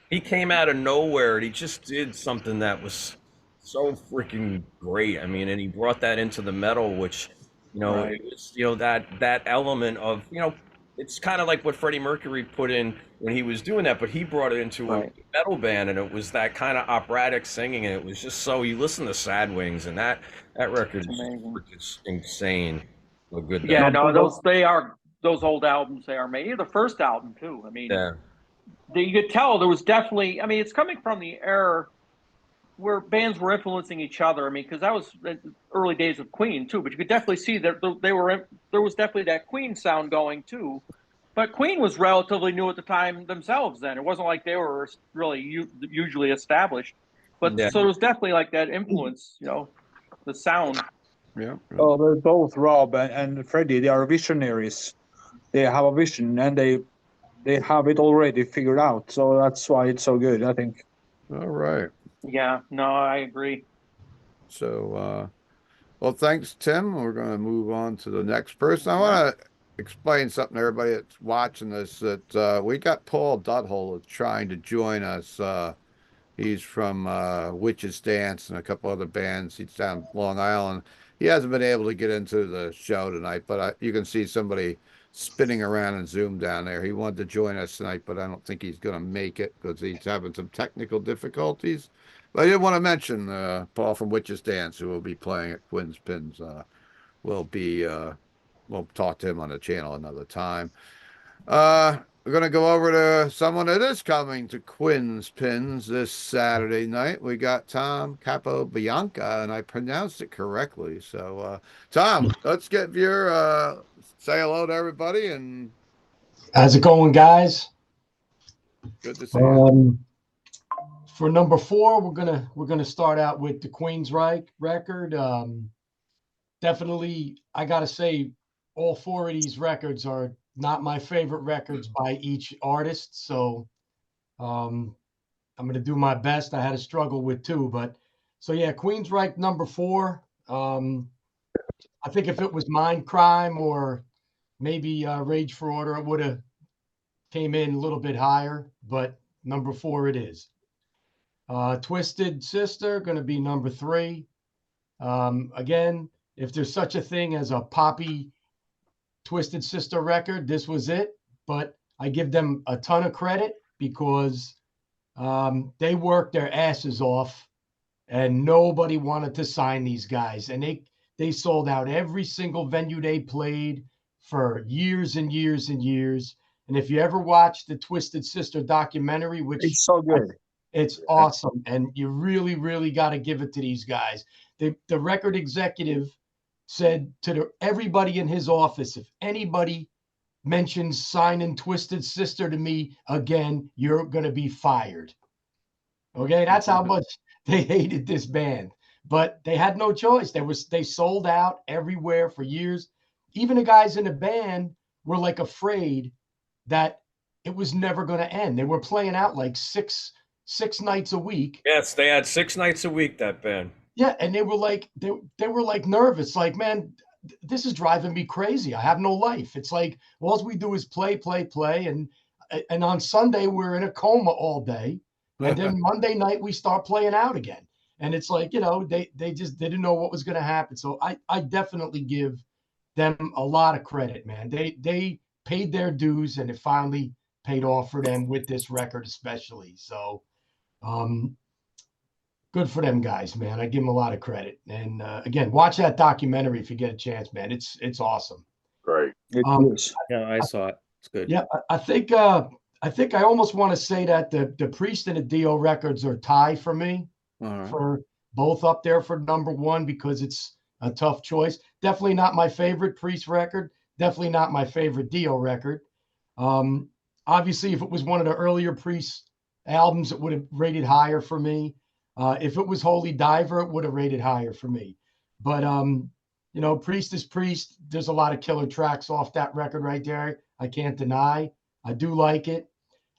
he came out of nowhere, and he just did something that was so freaking great. I mean, and he brought that into the metal, which, it was, that element of, it's kind of like what Freddie Mercury put in when he was doing that, but he brought it into a metal band, and it was that kind of operatic singing, and it was just so, you listen to Sad Wings, and that record is insane. How good they are those old albums they are made. The first album too. I mean, Yeah. you could tell there was definitely. I mean, it's coming from the era where bands were influencing each other. I mean, because that was the early days of Queen too. But you could definitely see that there was definitely that Queen sound going too. But Queen was relatively new at the time themselves. Then it wasn't like they were really usually established. But Yeah. so there was definitely like that influence, you know, the sound. Yeah. Oh, they're both Rob and Freddie. They are visionaries. They have a vision and they have it already figured out. So that's why it's so good, I think. All right. Yeah, no, I agree. So, well, thanks, Tim. We're going to move on to the next person. I want to explain something to everybody that's watching this, that we got Paul Dudhole trying to join us. He's from Witches Dance and a couple other bands. He's down Long Island. He hasn't been able to get into the show tonight, but you can see somebody spinning around in Zoom down there. He wanted to join us tonight, but I don't think he's going to make it because he's having some technical difficulties. But I did want to mention Paul from Witches Dance, who will be playing at Quinn's Pins. We'll talk to him on the channel another time. We're going to go over to someone that is coming to Quinn's Pins this Saturday night. We got Tom Capobianca, and I pronounced it correctly. So, Tom, let's get your say hello to everybody. And how's it going, guys? Good to see you. For number 4, we're gonna start out with the Queensryche record. Definitely, I gotta say, all 4 of these records are not my favorite records by each artist. So I'm going to do my best. I had a struggle with 2, but so yeah, Queensryche number 4. I think if it was Mindcrime or maybe Rage for Order, it would have came in a little bit higher, but number 4 it is. Twisted Sister, going to be number 3. Again, if there's such a thing as a poppy Twisted Sister record, this was it. But I give them a ton of credit because they worked their asses off and nobody wanted to sign these guys. And they sold out every single venue they played for years and years and years. And if you ever watch the Twisted Sister documentary, which it's so good, it's awesome. And you really, really got to give it to these guys. The record executive said to everybody in his office, if anybody mentions signing Twisted Sister to me again, you're going to be fired. Okay, that's how much they hated this band. But they had no choice. They sold out everywhere for years. Even the guys in the band were like afraid that it was never going to end. They were playing out like six nights a week. Yes, they had 6 nights a week, that band. Yeah, and they were like nervous, like, man, this is driving me crazy. I have no life. It's like all we do is play, and on Sunday we're in a coma all day, and then Monday night we start playing out again. And it's like, you know, they just didn't know what was going to happen. So I definitely give them a lot of credit, man. They paid their dues, and it finally paid off for them with this record, especially. So, good for them guys, man. I give them a lot of credit. And again, watch that documentary if you get a chance, man. It's awesome. Great. it is. Yeah, I saw it. It's good. Yeah, I think I almost want to say that the Priest and the Dio records are tie for me. All right. For both up there for number 1 because it's a tough choice. Definitely not my favorite Priest record. Definitely not my favorite Dio record. Obviously, if it was one of the earlier Priest albums, it would have rated higher for me. If it was Holy Diver, it would have rated higher for me. But, you know, Priest is Priest. There's a lot of killer tracks off that record right there. I can't deny. I do like it.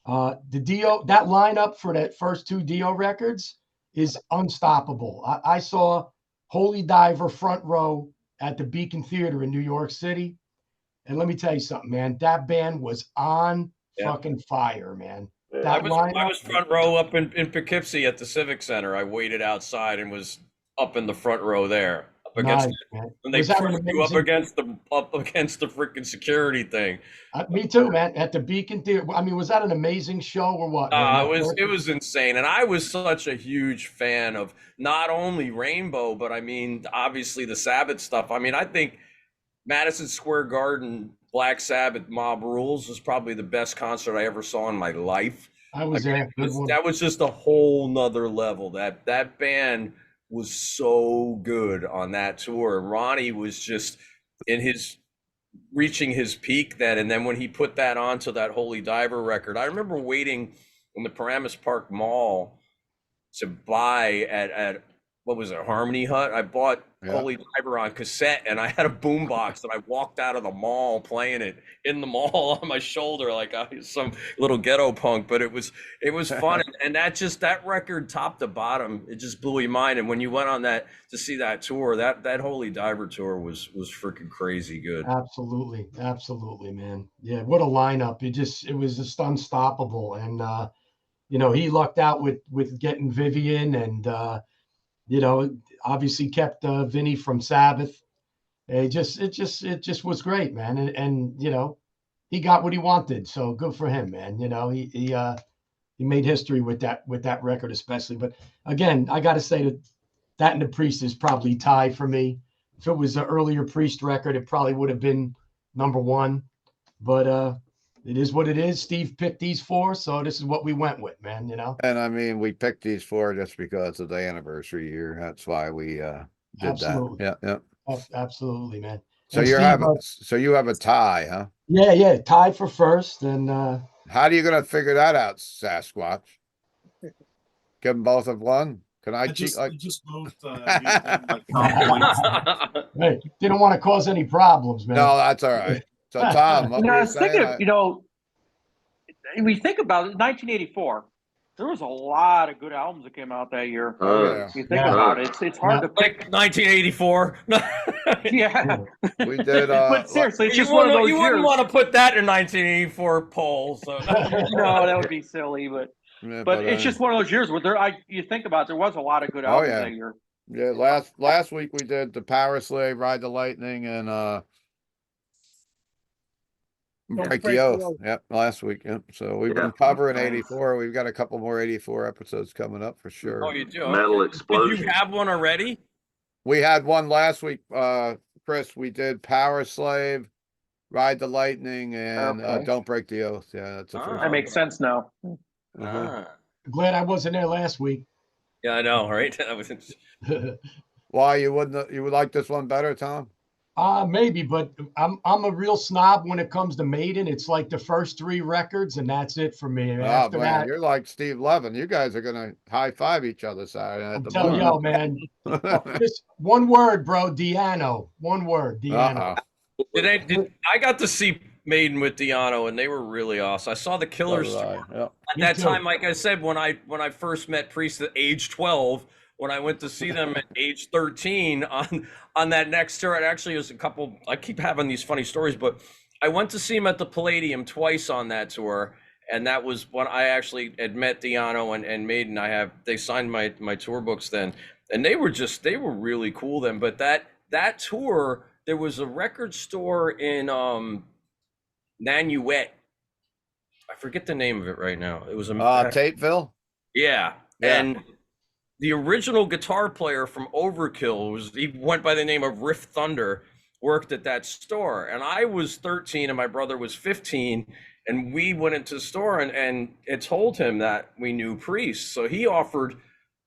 The Dio, that lineup for that first 2 Dio records is unstoppable. I saw Holy Diver front row at the Beacon Theater in New York City. And let me tell you something, man. That band was on fucking fire, man. I was front row up in Poughkeepsie at the Civic Center. I waited outside and was up in the front row there, up against. Nice, and they proved you up against the freaking security thing. Me too, man. At the Beacon Theater. I mean, was that an amazing show or what? It was insane, and I was such a huge fan of not only Rainbow, but I mean, obviously the Sabbath stuff. I mean, I think Madison Square Garden Black Sabbath Mob Rules was probably the best concert I ever saw in my life. I was Again, there. Good one. that was just a whole nother level. That band was so good on that tour. Ronnie was just reaching his peak then. And then when he put that onto that Holy Diver record, I remember waiting in the Paramus Park Mall to buy at what was it, Harmony Hut? I bought Holy Diver on cassette, and I had a boombox that I walked out of the mall playing it in the mall on my shoulder like I was some little ghetto punk. But it was fun, and that record, top to bottom, it just blew your mind. And when you went on that to see that tour, that Holy Diver tour was freaking crazy good. Absolutely, man. Yeah, what a lineup! It was just unstoppable, and he lucked out with getting Vivian and. Obviously kept Vinny from Sabbath. It just was great, man. And he got what he wanted. So good for him, man. He made history with that record, especially. But again, I got to say that and the Priest is probably tied for me. If it was an earlier Priest record, it probably would have been number one. But it is what it is. Steve picked these four, so this is what we went with, man. And I mean, we picked these four just because of the anniversary year. That's why we did Absolutely. that. Yeah. Absolutely, man. So And you have a tie, huh? Yeah, tied for first. And how are you gonna figure that out, Sasquatch? Give them both of one. Can I cheat? Just both. hey, didn't want to cause any problems, man. No, that's all right. So Tom, what were I you was thinking saying? of, we think about it, 1984. There was a lot of good albums that came out that year. If you think about it, it's hard to pick. 1984. Yeah. We did. But seriously, it's just one of those you years. wouldn't want to put that in 1984 poll. So No, that would be silly. But it's just one of those years where you think about it, there was a lot of good albums that year. Yeah, last week we did the Power Slave, Ride the Lightning, and Break the Oath. Yep, last week. Yep. So we've been covering 84. We've got a couple more 84 episodes coming up for sure. Oh, you do? Metal Okay. Explosion. Did you have one already? We had one last week, Chris. We did Power Slave, Ride the Lightning, and Don't Break the Oath. Yeah, that's the first. That makes sense now. Glad I wasn't there last week. Yeah, I know, right? That was Why you would like this one better, Tom? Maybe, but I'm a real snob when it comes to Maiden. It's like the first three records, and that's it for me. After that, you're like Steve Levin. You guys are gonna high five each other Saturday night. I'm telling you, man. Just one word, bro. Diano. One word, Diano. I got to see Maiden with Diano, and they were really awesome. I saw the Killers tour. At that time, like I said, when I first met Priest at age 12. When I went to see them at age 13 on that next tour, it actually was a couple. I keep having these funny stories, but I went to see him at the Palladium twice on that tour, and that was when I actually had met Diano and Maiden. They signed my tour books then, and they were really cool then. But that tour, there was a record store in Nanuet. I forget the name of it right now. It was Tateville. Yeah, and the original guitar player from Overkill he went by the name of Riff Thunder, worked at that store. And I was 13 and my brother was 15. And we went into the store and it told him that we knew Priest. So he offered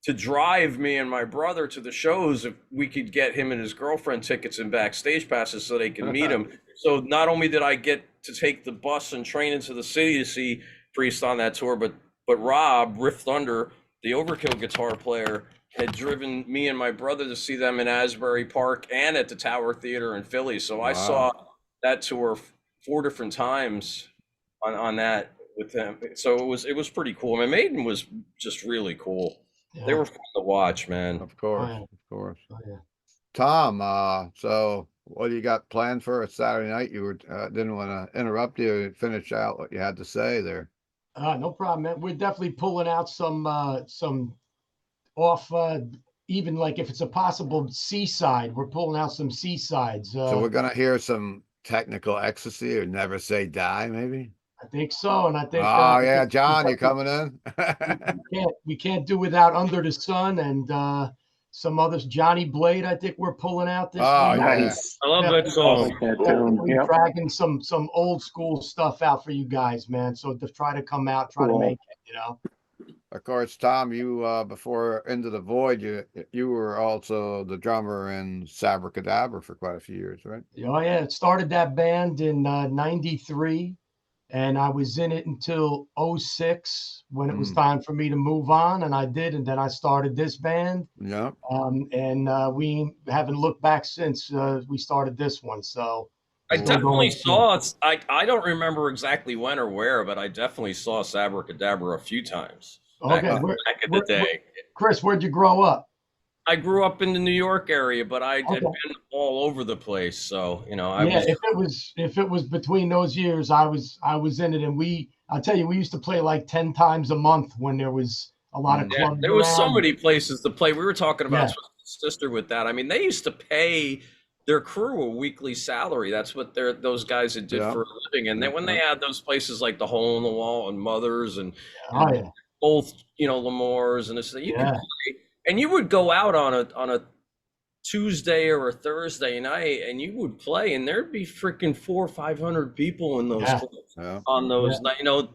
to drive me and my brother to the shows if we could get him and his girlfriend tickets and backstage passes so they could meet him. So not only did I get to take the bus and train into the city to see Priest on that tour, but Rob, Riff Thunder, the Overkill guitar player, had driven me and my brother to see them in Asbury Park and at the Tower Theater in Philly. So I saw that tour 4 different times on that with them. So it was pretty cool. I mean, Maiden was just really cool. Yeah. They were fun to watch, man. Of course. Oh, yeah. Tom, so what do you got planned for a Saturday night? You were didn't want to interrupt you and finish out what you had to say there. No problem, man. We're definitely pulling out some off, even like if it's a possible seaside, we're pulling out some seasides. So we're going to hear some technical ecstasy or Never Say Die, maybe? I think so. And I think. Oh, yeah. John, you coming in? we can't do without Under the Sun and some others. Johnny Blade, I think we're pulling out this Oh, week. yeah. Nice. I love Yeah. that I song. like that Yeah, tune. we're Yep. dragging some old school stuff out for you guys, man. So to try to come out, try to Cool. make it, Of course, Tom, you before Into the Void, you were also the drummer in Sabracadabra for quite a few years, right? Oh yeah, it started that band in '93, and I was in it until '06 when it was time for me to move on, and I did, and then I started this band, Yeah. and we haven't looked back since we started this one. So I still definitely going saw it. I don't remember exactly when or where, but I definitely saw Sabracadabra a few times back, Okay, back in the day. Chris, where'd you grow up? I grew up in the New York area, but I had Okay. been all over the place. So, Yeah, if it was between those years, I was in it, and I'll tell you, we used to play like 10 times a month when there was a lot of clubs there was so around. many places to play. We were talking about Yeah. sister with that. I mean, they used to pay their crew a weekly salary. That's what those guys had did for a living. And then when they had those places like the Hole in the Wall and Mothers and both, Lemore's and this, you could play, and you would go out on a Tuesday or a Thursday night, and you would play, and there'd be freaking 400 or 500 people in those clubs on those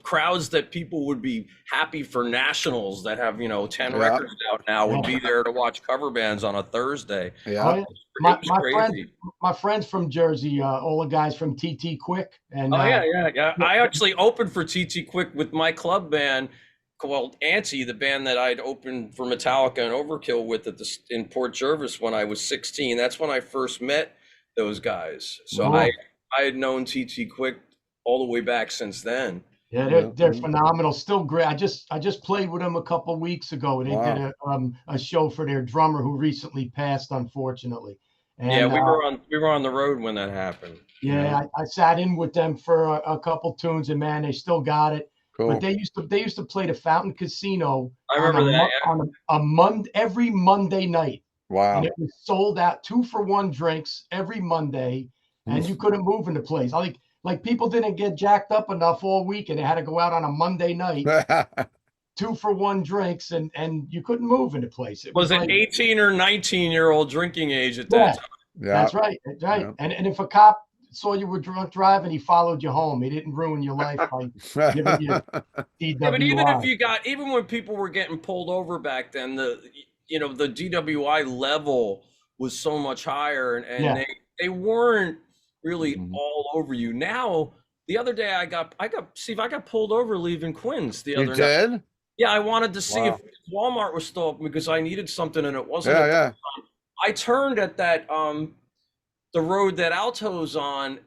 crowds that people would be happy for nationals that have 10 records out now would be there to watch cover bands on a Thursday. My friends from Jersey, all the guys from TT Quick, and I actually opened for TT Quick with my club band called Anti, the band that I'd opened for Metallica and Overkill with in Port Jervis when I was 16. That's when I first met those guys. So I had known TT Quick all the way back since then. Yeah, they're phenomenal. Still great. I just played with them a couple of weeks ago. They did a show for their drummer who recently passed, unfortunately. And, we were on the road when that happened. Yeah, I sat in with them for a couple tunes, and man, they still got it. Cool. But they used to play the Fountain Casino. I remember that. On every Monday night. Wow. And it was sold out 2-for-1 drinks every Monday, and you couldn't move in the place. Like people didn't get jacked up enough all week, and they had to go out on a Monday night. 2-for-1 drinks, and you couldn't move in the place. It was like, 18 or 19-year-old drinking age at that time? Yeah. That's right. That's right. Yeah. And if a cop saw you were drunk driving, he followed you home. He didn't ruin your life by giving you DWI. But even when people were getting pulled over back then, the DWI level was so much higher, and they weren't really all over you. Now, the other day I got pulled over leaving Quinn's the other night. You did? Yeah, I wanted to see if Walmart was still open because I needed something and it wasn't. Yeah. I turned at that the road that Alto's on.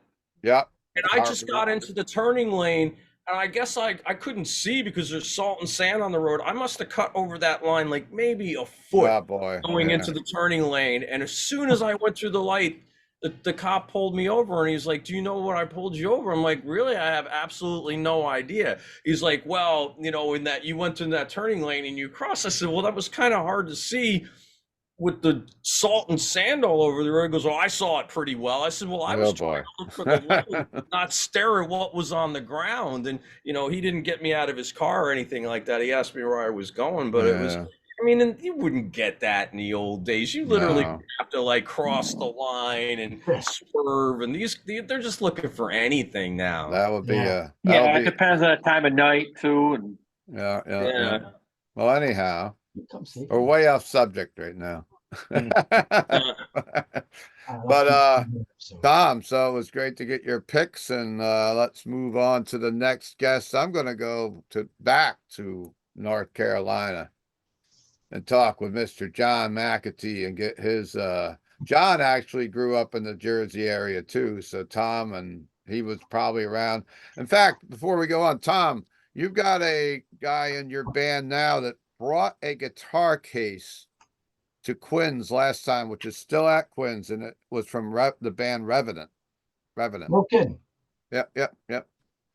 Yeah. And I just got into the turning lane, and I guess I couldn't see because there's salt and sand on the road. I must have cut over that line like maybe a foot going into the turning lane. And as soon as I went through the light, the cop pulled me over, and he's like, "Do you know what I pulled you over?" I'm like, "Really? I have absolutely no idea." He's like, "Well, in that you went in that turning lane and you crossed." I said, "Well, that was kind of hard to see with the salt and sand all over the road." He goes, "Oh, I saw it pretty well." I said, "Well, I was trying to look for the light, not stare at what was on the ground." And, he didn't get me out of his car or anything like that. He asked me where I was going, but it was, and you wouldn't get that in the old days. You literally have to cross the line and swerve. And they're just looking for anything now. That would be it depends on the time of night too. And yeah. Well, anyhow, we're way off subject right now. But Tom, so it was great to get your picks, and let's move on to the next guest. I'm going to go back to North Carolina and talk with Mr. John McAtee and get his. John actually grew up in the Jersey area too, so Tom, and he was probably around. In fact, before we go on, Tom, you've got a guy in your band now that brought a guitar case to Quinn's last time, which is still at Quinn's, and it was from the band Revenant. No kidding. Yep.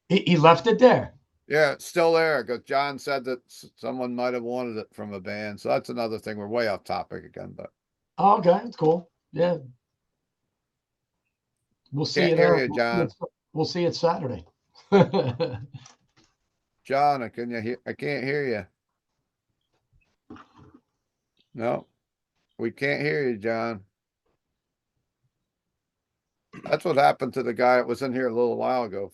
He left it there. Yeah, it's still there because John said that someone might have wanted it from a band. So that's another thing. We're way off topic again, but okay, that's cool. Yeah, we'll see it. Hear you, John. We'll see it Saturday. John, can you hear? I can't hear you. No. We can't hear you, John. That's what happened to the guy that was in here a little while ago.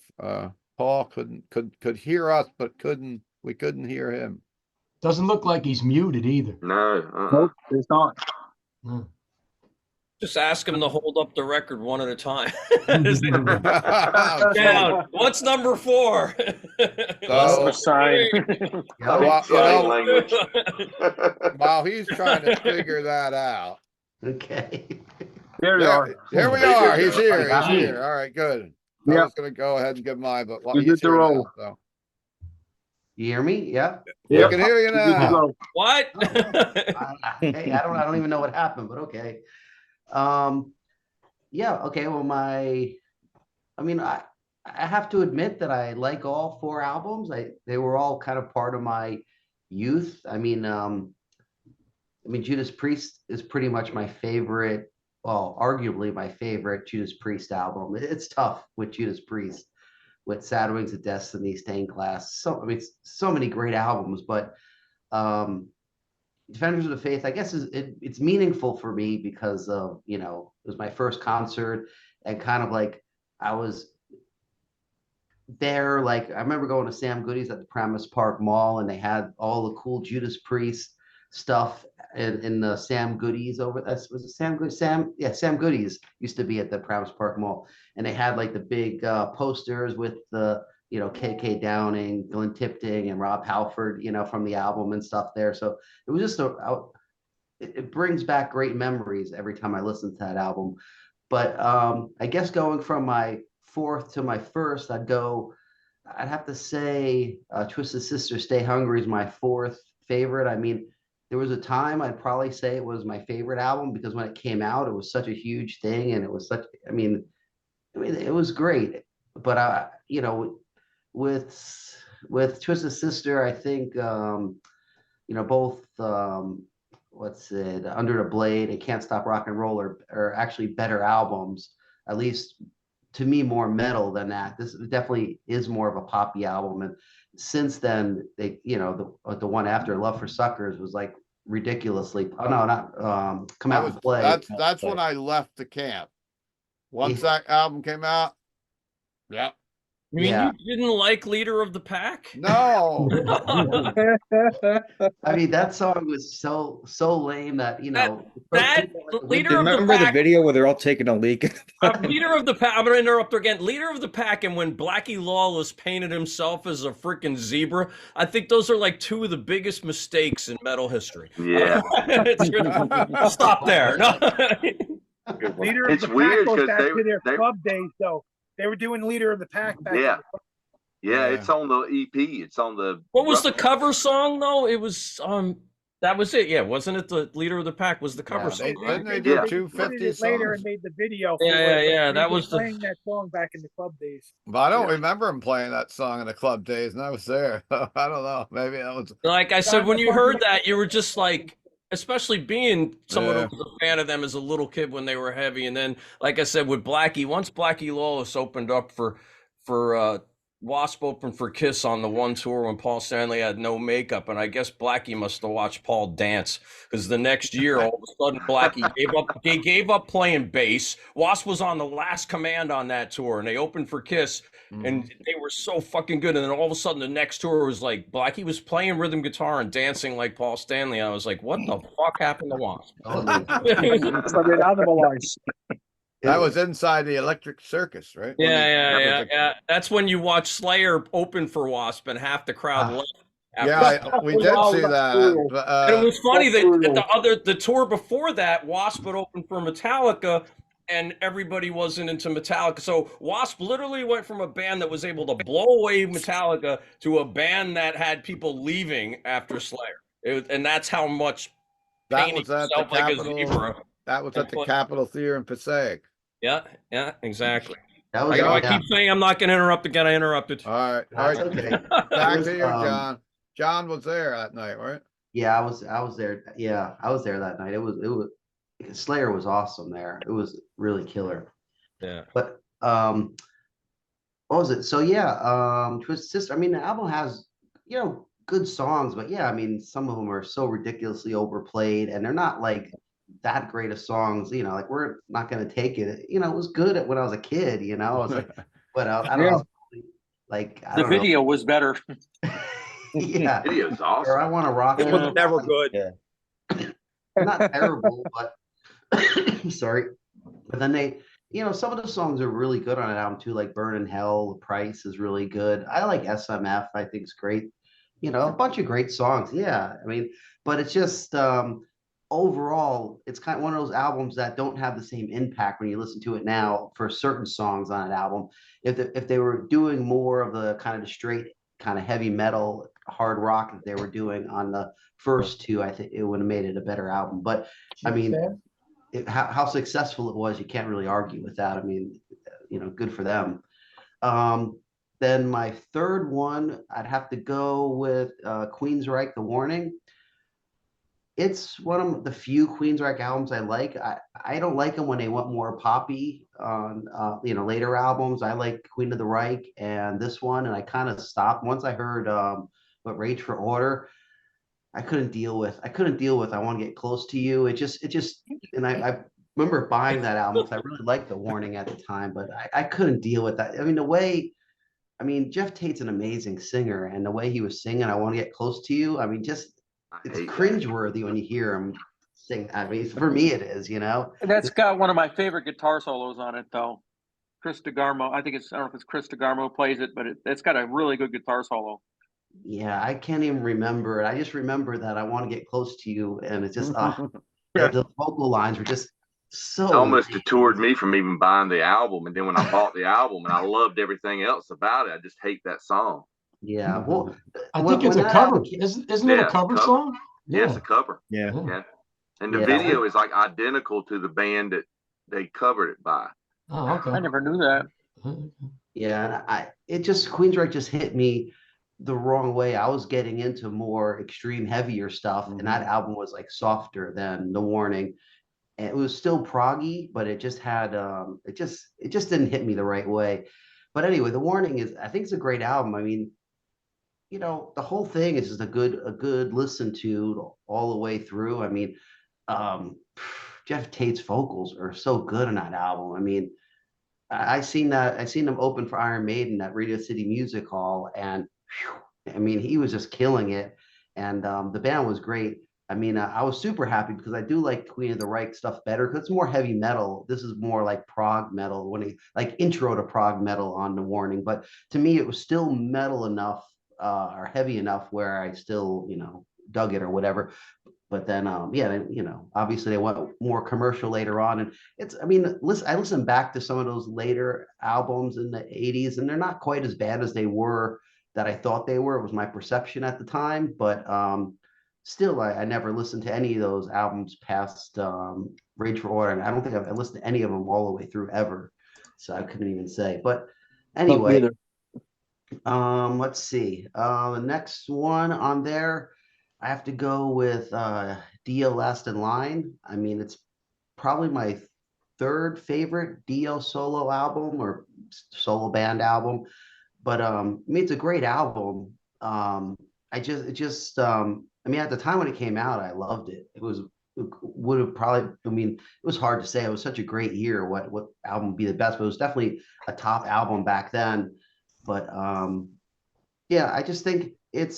Paul could hear us, but we couldn't hear him. Doesn't look like he's muted either. No. Nope, it's not. Just ask him to hold up the record one at a time. Oh, Down. What's number 4? So- Sign. Well, Sign language. while he's trying to figure that out. Okay. There we are. Here we There you are. go. He's here. Got He's me. here. All right, good. I Yeah. was gonna go ahead and give mine, but You he's did the here roll. now, so. You hear me? Yeah. We Yep. can hear you Good to now. go. What? Hey, I don't even know what happened, but okay. Yeah, okay. Well, I have to admit that I like all 4 albums. They were all kind of part of my youth. I mean, Judas Priest is pretty much my favorite, well, arguably my favorite Judas Priest album. It's tough with Judas Priest, with Sad Wings of Destiny, Stained Glass. So many great albums, but Defenders of the Faith, I guess, it's meaningful for me because of, it was my first concert, and kind of like I was there. Like, I remember going to Sam Goody's at the Promise Park Mall, and they had all the cool Judas Priest stuff in the Sam Goody's over. Was it Sam Goody? Sam Goody's used to be at the Promise Park Mall, and they had like the big posters with the KK Downing, Glenn Tipton, and Rob Halford, from the album and stuff there. So it was just it brings back great memories every time I listen to that album. But I guess going from my 4th to my 1st, I'd have to say Twisted Sister Stay Hungry is my 4th favorite. I mean, there was a time I'd probably say it was my favorite album, because when it came out, it was such a huge thing, and it was it was great. But with Twisted Sister, I think both Under the Blade and Can't Stop Rock and Roll are actually better albums, at least to me, more metal than that. This definitely is more of a poppy album, and since then they the one after, Love for Suckers, was like ridiculously Come Out and Play. That's when I left the camp. Once that album came out, yeah. You mean you didn't like Leader of the Pack? No. I mean, that song was so lame that that Leader of the Remember the Pack. video where they're all taking a leak? Leader of the Pack. I'm going to interrupt again. Leader of the Pack, and when Blackie Lawless painted himself as a freaking zebra, I think those are like 2 of the biggest mistakes in metal history. Yeah. I'll stop there. No. Leader of It's the weird Pack goes 'cause back they- to their they- club days, though. They were doing Leader of the Pack back. Yeah. Yeah. It's on the EP. It's on the. What was the cover song though? It was that was it. Yeah, wasn't it? The Leader of the Pack was the cover song. Didn't they Yeah. do They did 250 it later songs? and made the video. For Yeah, it, yeah, but that they was were the- playing that song back in the club days. But I don't remember him playing that song in the club days, and I was there. I don't know. Maybe that was. Like I said, when you heard that, you were just like, especially being someone Yeah. who was a fan of them as a little kid when they were heavy, and then, like I said, with Blackie, once Blackie Lawless opened up for Wasp opened for Kiss on the one tour when Paul Stanley had no makeup, and I guess Blackie must have watched Paul dance, because the next year, all of a sudden, Blackie gave up playing bass. Wasp was on the last command on that tour, and they opened for Kiss, and they were so fucking good. And then all of a sudden, the next tour was like Blackie was playing rhythm guitar and dancing like Paul Stanley. I was like, what the fuck happened to Wasp? So they animalized. That was inside the Electric Circus, right? Yeah. That's when you watch Slayer open for Wasp and half the crowd left. Yeah, we did see that. But, And it was funny that the tour before that, Wasp had opened for Metallica, and everybody wasn't into Metallica. So Wasp literally went from a band that was able to blow away Metallica to a band that had people leaving after Slayer. And that's how much that painting was at the himself like a Capitol. zebra. That was at the Capitol Theater in Passaic. Yeah, exactly. That was, I keep saying I'm not going to interrupt again. I interrupted. All right. That's okay. Back to you, John. John was there that night, right? Yeah, I was there. Yeah, I was there that night. It was Slayer was awesome there. It was really killer. Yeah. But what was it? So yeah, Twisted Sister. I mean, the album has good songs, but yeah, I mean, some of them are so ridiculously overplayed, and they're not like that great of songs. You know, like we're not going to take it. You know, it was good when I was a kid. You know, I was like, but I don't know. Like I The don't know. video was better. Yeah, Video's or awesome. I want to rock. It You. was never good. Yeah. Not terrible, but sorry. But then they, you know, some of the songs are really good on an album too, like Burn in Hell, The Price is really good. I like SMF, I think it's great. You know, a bunch of great songs. Yeah. I mean, but it's just overall, it's kind of one of those albums that don't have the same impact when you listen to it now for certain songs on an album. If they were doing more of the kind of the straight kind of heavy metal hard rock that they were doing on the first two, I think it would have made it a better album. But I mean, how successful it was, you can't really argue with that. I mean, you know, good for them. Then my third one, I'd have to go with Queensryche, The Warning. It's one of the few Queensryche albums I like. I don't like them when they went more poppy on you know, later albums. I like Queen of the Reich and this one, and I kind of stopped once I heard what Rage for Order. I couldn't deal with I Want to Get Close to You. It just and I remember buying that album because I really liked The Warning at the time, but I couldn't deal with that. I mean, Jeff Tate's an amazing singer, and the way he was singing I Want to Get Close to You, I mean, just it's cringeworthy when you hear him sing. I mean, for me it is, you know. And that's got one of my favorite guitar solos on it, though. Chris DeGarmo. I don't know if it's Chris DeGarmo plays it, but it's got a really good guitar solo. Yeah, I can't even remember it. I just remember that I Want to Get Close to You, and it's just the vocal lines were just so. It almost detoured me from even buying the album, and then when I bought the album and I loved everything else about it, I just hate that song. Yeah, well, I think it's a cover. Isn't it a cover song? Yeah, it's a cover. Yeah. And the video is like identical to the band that they covered it by. Oh, okay. I never knew that. Yeah, Queensryche just hit me the wrong way. I was getting into more extreme, heavier stuff, and that album was like softer than The Warning. And it was still proggy, but it just had it just didn't hit me the right way. But anyway, The Warning I think it's a great album. I mean, you know, the whole thing is just a good listen to all the way through. I mean, Jeff Tate's vocals are so good on that album. I mean, I seen them open for Iron Maiden at Radio City Music Hall, and I mean, he was just killing it, and the band was great. I mean, I was super happy because I do like Queen of the Reich stuff better because it's more heavy metal. This is more like prog metal, like intro to prog metal on The Warning. But to me, it was still metal enough or heavy enough where I still, you know, dug it or whatever. But then, you know, obviously they went more commercial later on. And I listened back to some of those later albums in the 80s, and they're not quite as bad as they were that I thought they were. It was my perception at the time. But still, I never listened to any of those albums past Rage for Order. And I don't think I listened to any of them all the way through ever. So I couldn't even say. But anyway, let's see. The next one on there, I have to go with Dio Last In Line. I mean, it's probably my third favorite Dio solo album or solo band album. But I mean, it's a great album. I mean, at the time when it came out, I loved it. It was hard to say. It was such a great year. What album would be the best? But it was definitely a top album back then. But yeah, I just think it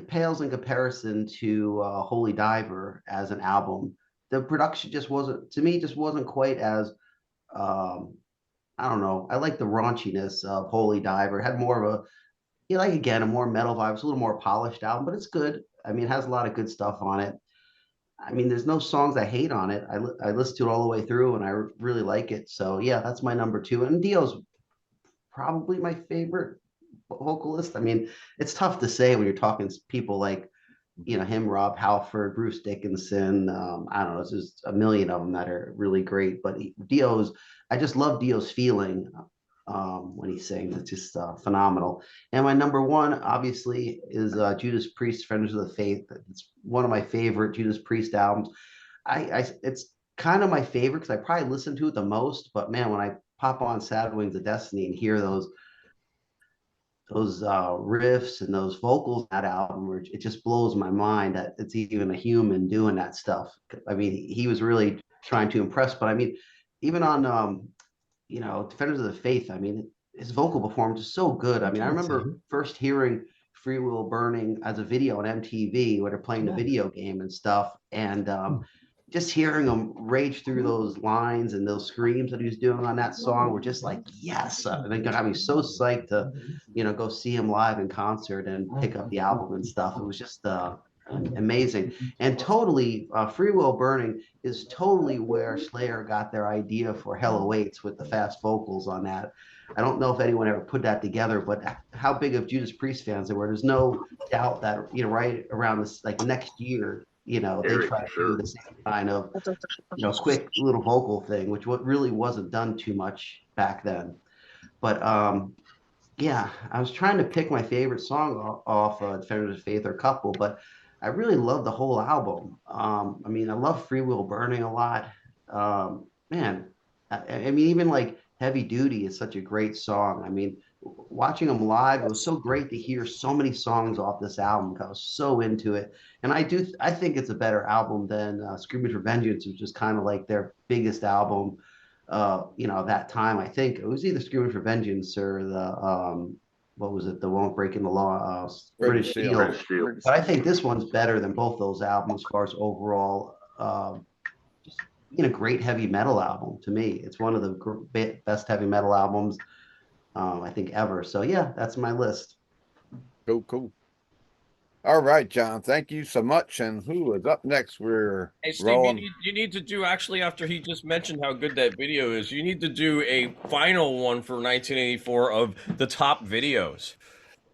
pales in comparison to Holy Diver as an album. The production wasn't quite as I don't know. I like the raunchiness of Holy Diver. It had more of a more metal vibe. It's a little more polished album, but it's good. I mean, it has a lot of good stuff on it. I mean, there's no songs I hate on it. I listened to it all the way through, and I really like it. So yeah, that's my number 2. And Dio's probably my favorite vocalist. I mean, it's tough to say when you're talking people like, you know, him, Rob Halford, Bruce Dickinson. I don't know. There's just a million of them that are really great. But I just love Dio's feeling when he sings. It's just phenomenal. And my number 1, obviously, is Judas Priest, Friends of the Faith. It's one of my favorite Judas Priest albums. It's kind of my favorite because I probably listen to it the most. But man, when I pop on Sad Wings of Destiny and hear those riffs and those vocals on that album, where it just blows my mind that it's even a human doing that stuff. I mean, he was really trying to impress, but I mean, even on Defenders of the Faith, I mean, his vocal performance is so good. I mean, I remember first hearing Free Will Burning as a video on MTV when they're playing the video game and stuff, and just hearing him rage through those lines and those screams that he was doing on that song were just like, yes. And it got me so psyched to, go see him live in concert and pick up the album and stuff. It was just amazing. And totally, Free Will Burning is totally where Slayer got their idea for Hell Awaits with the fast vocals on that. I don't know if anyone ever put that together, but how big of Judas Priest fans there were. There's no doubt that, right around this, like next year, they try to do the same kind of, quick little vocal thing, which really wasn't done too much back then. But yeah, I was trying to pick my favorite song off Defenders of Faith or a couple, but I really love the whole album. I mean, I love Free Will Burning a lot. Man, I mean, even like Heavy Duty is such a great song. I mean, watching them live, it was so great to hear so many songs off this album. I was so into it. And I think it's a better album than Screaming for Vengeance, which was kind of like their biggest album, that time. I think it was either Screaming for Vengeance or the, what was it? The Won't Breaking the Law, British Steel. But I think this one's better than both those albums as far as overall, great heavy metal album to me. It's one of the best heavy metal albums, I think, ever. So yeah, that's my list. Cool. All right, John, thank you so much. And who is up next? We're Hey, Steve, rolling. you need to do, actually, after he just mentioned how good that video is, you need to do a final one for 1984 of the top videos.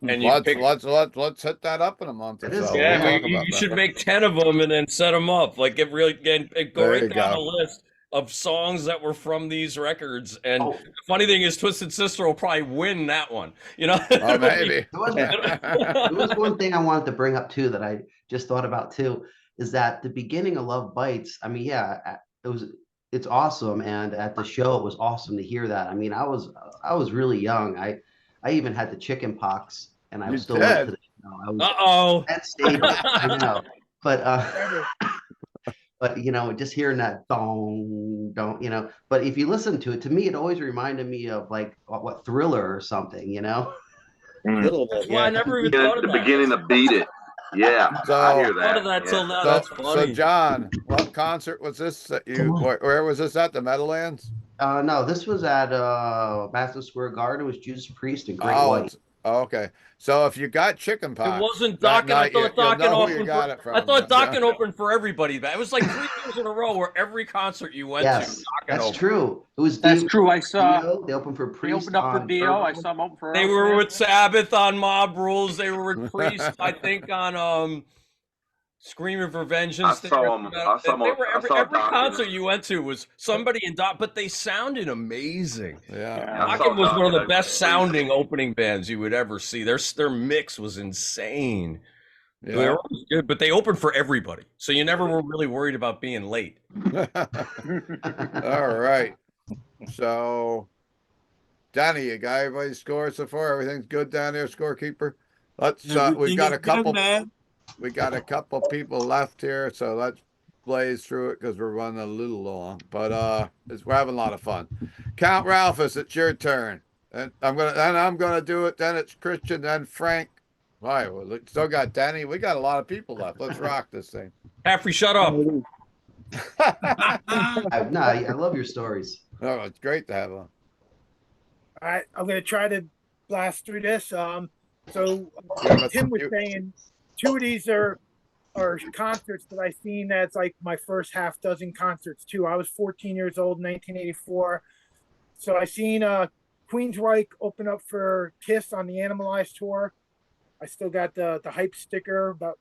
And Let's hit that up in a month or so. Yeah, you should make 10 of them and then set them up. Like, go right down a list of songs that were from these records. And the funny thing is, Twisted Sister will probably win that one. Oh, maybe. There was one thing I wanted to bring up too that I just thought about too, is that the beginning of Love Bites. I mean, yeah, it's awesome, and at the show it was awesome to hear that. I mean, I was really young. I even had the chicken pox, and I still went to the show. At stage, I know, but just hearing that don't, but if you listen to it, to me, it always reminded me of like what Thriller or something, Well, I never even thought of the that. beginning of Beat It. Yeah, I hear that. Thought of that till now. That's funny. So, John, what concert was this that where was this at? The Meadowlands? No, this was at Madison Square Garden. It was Judas Priest and Great White. Okay. So if you got chicken pox, it wasn't Dokken. I thought Dokken opened for everybody. It was like 3 years in a row where every concert you went to. That's true. It was. That's true. I saw. Dio. They opened for Priest. They opened up for Dio. I saw them open for. They were with Sabbath on Mob Rules. They were with Priest, I think, on Screaming for Vengeance. I saw them. Every concert you went to was somebody in Dokken, but they sounded amazing. Yeah, Dokken was one of the best sounding opening bands you would ever see. Their mix was insane. Yeah. They were always good, but they opened for everybody, so you never were really worried about being late. All right. So, Danny, you got everybody's score so far? Everything's good down there, scorekeeper? We've got a couple. We got a couple people left here, so let's blaze through it because we're running a little long. But we're having a lot of fun. Count Ralphus, it's your turn. And I'm gonna do it. Then it's Kristian, then Frank. All right, well, still got Danny. We got a lot of people left. Let's rock this thing. Caffrey, shut up. I love your stories. Oh, it's great to have one. All right, I'm gonna try to blast through this. So Tim was saying 2 of these are concerts that I've seen. That's like my first half dozen concerts too. I was 14 years old in 1984, so I seen Queensryche open up for Kiss on the Animalized tour. I still got the hype sticker about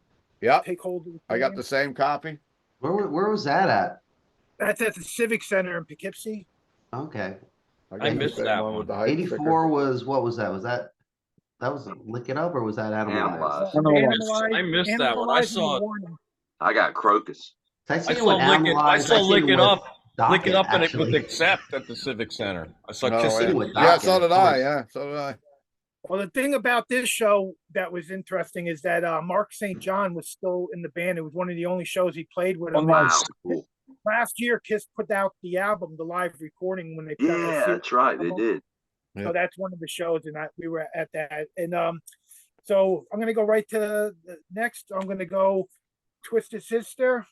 take hold of the I got the same copy. Where was that at? That's at the Civic Center in Poughkeepsie. Okay, I missed that one. With the hype 84 sticker. was, what was that? That was Lick It Up, or was that Animalized? I missed that one. I saw it. I got Crocus. I saw Lick It Up. Lick It Up, and it was Accept at the Civic Center. I saw Kiss. Yeah, so did I. Yeah, so did I. Well, the thing about this show that was interesting is that Mark St. John was still in the band. It was one of the only shows he played with him. Wow, cool. Last year, Kiss put out the album, the live recording when they put out the Yeah, series that's right. They album. did. So that's one of the shows, and we were at that. And so I'm gonna go right to the next. I'm gonna go Twisted Sister,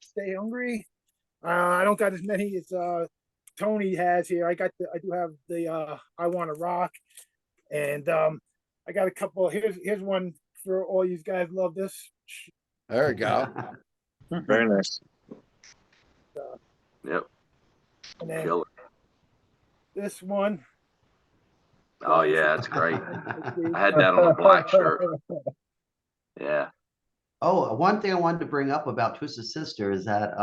Stay Hungry. I don't got as many as Tony has here. I do have the I Want to Rock, and I got a couple. Here's one for all you guys. Love this. There we go. Very nice. Yep. And then Killer. this one. Oh yeah, that's great. I had that on a black shirt. Yeah. Oh, one thing I wanted to bring up about Twisted Sister is that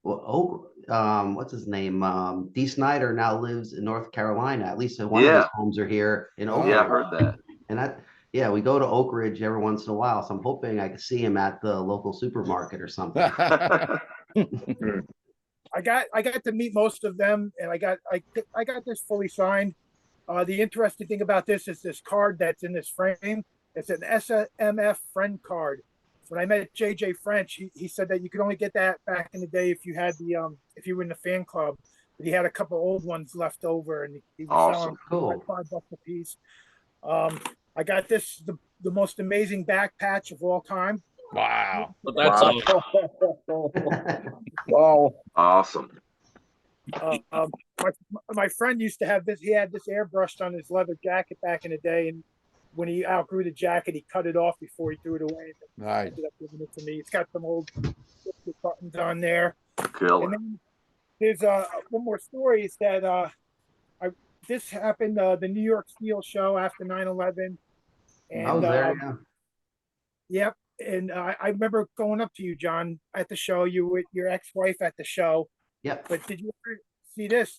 what's his name? Dee Snider now lives in North Carolina. At least one of his homes are here in Oak Ridge. Yeah, I heard that. And we go to Oak Ridge every once in a while, so I'm hoping I can see him at the local supermarket or something. I got to meet most of them, and I got this fully signed. The interesting thing about this is this card that's in this frame. It's an SMF friend card. When I met JJ French, he said that you could only get that back in the day if you had the if you were in the fan club. But he had a couple old ones left over, and he was selling them for like $5 a piece. I got this the most amazing back patch of all time. Wow. But that's Wow. Awesome. My friend used to have this. He had this airbrushed on his leather jacket back in the day, and when he outgrew the jacket, he cut it off before he threw it away. Nice. Ended up giving it to me. It's got some old buttons on there. Killer. And then there's one more story. Is that this happened the New York Steel show after 9/11, and I was there. Yep. And I remember going up to you, John, at the show. You with your ex-wife at the show. Yep. But did you ever see this?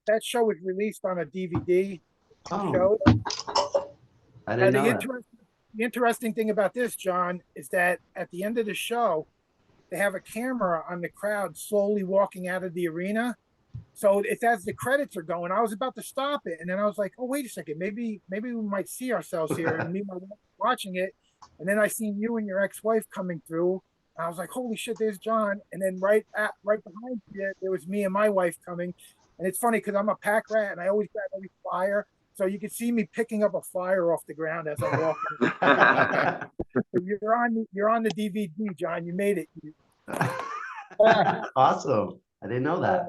That show was released on a DVD. Oh. I didn't know that. The interesting thing about this, John, is that at the end of the show, they have a camera on the crowd slowly walking out of the arena. So it's as the credits are going. I was about to stop it, and then I was like, "Oh, wait a second, maybe we might see ourselves here." And me and my wife watching it, and then I seen you and your ex-wife coming through. And I was like, "Holy shit, there's John!" And then right behind you, there was me and my wife coming. And it's funny because I'm a pack rat, and I always grab every flyer. So you can see me picking up a flyer off the ground as I'm walking. You're on the DVD, John. You made it. Awesome. I didn't know that.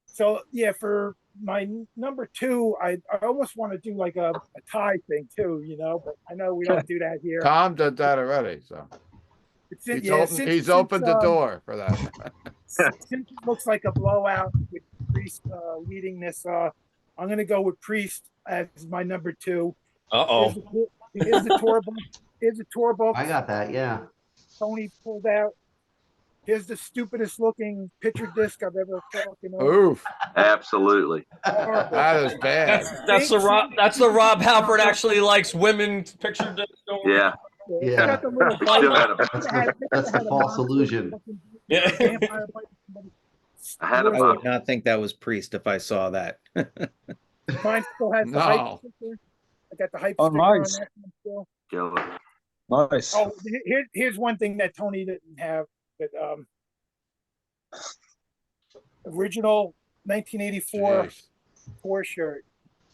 So yeah, for my number 2, I almost want to do like a tie thing too, but I know we don't do that here. Tom did that already, so he's opened the door for that. Since it looks like a blowout with Priest leading this, I'm going to go with Priest as my number 2. Here's the tour book. Here's the tour book. I got that, yeah. Tony pulled out. Here's the stupidest looking picture disc I've ever fucking owned. Oof. Absolutely. That is bad. That's the Rob Halford actually likes women picture discs. Yeah. That's the false illusion. Yeah. I would not think that was Priest if I saw that. Mine still has the hype sticker. I got the hype sticker nice. on that one still. Killer. Nice. Oh, here's one thing that Tony didn't have. But original 1984 tour shirt.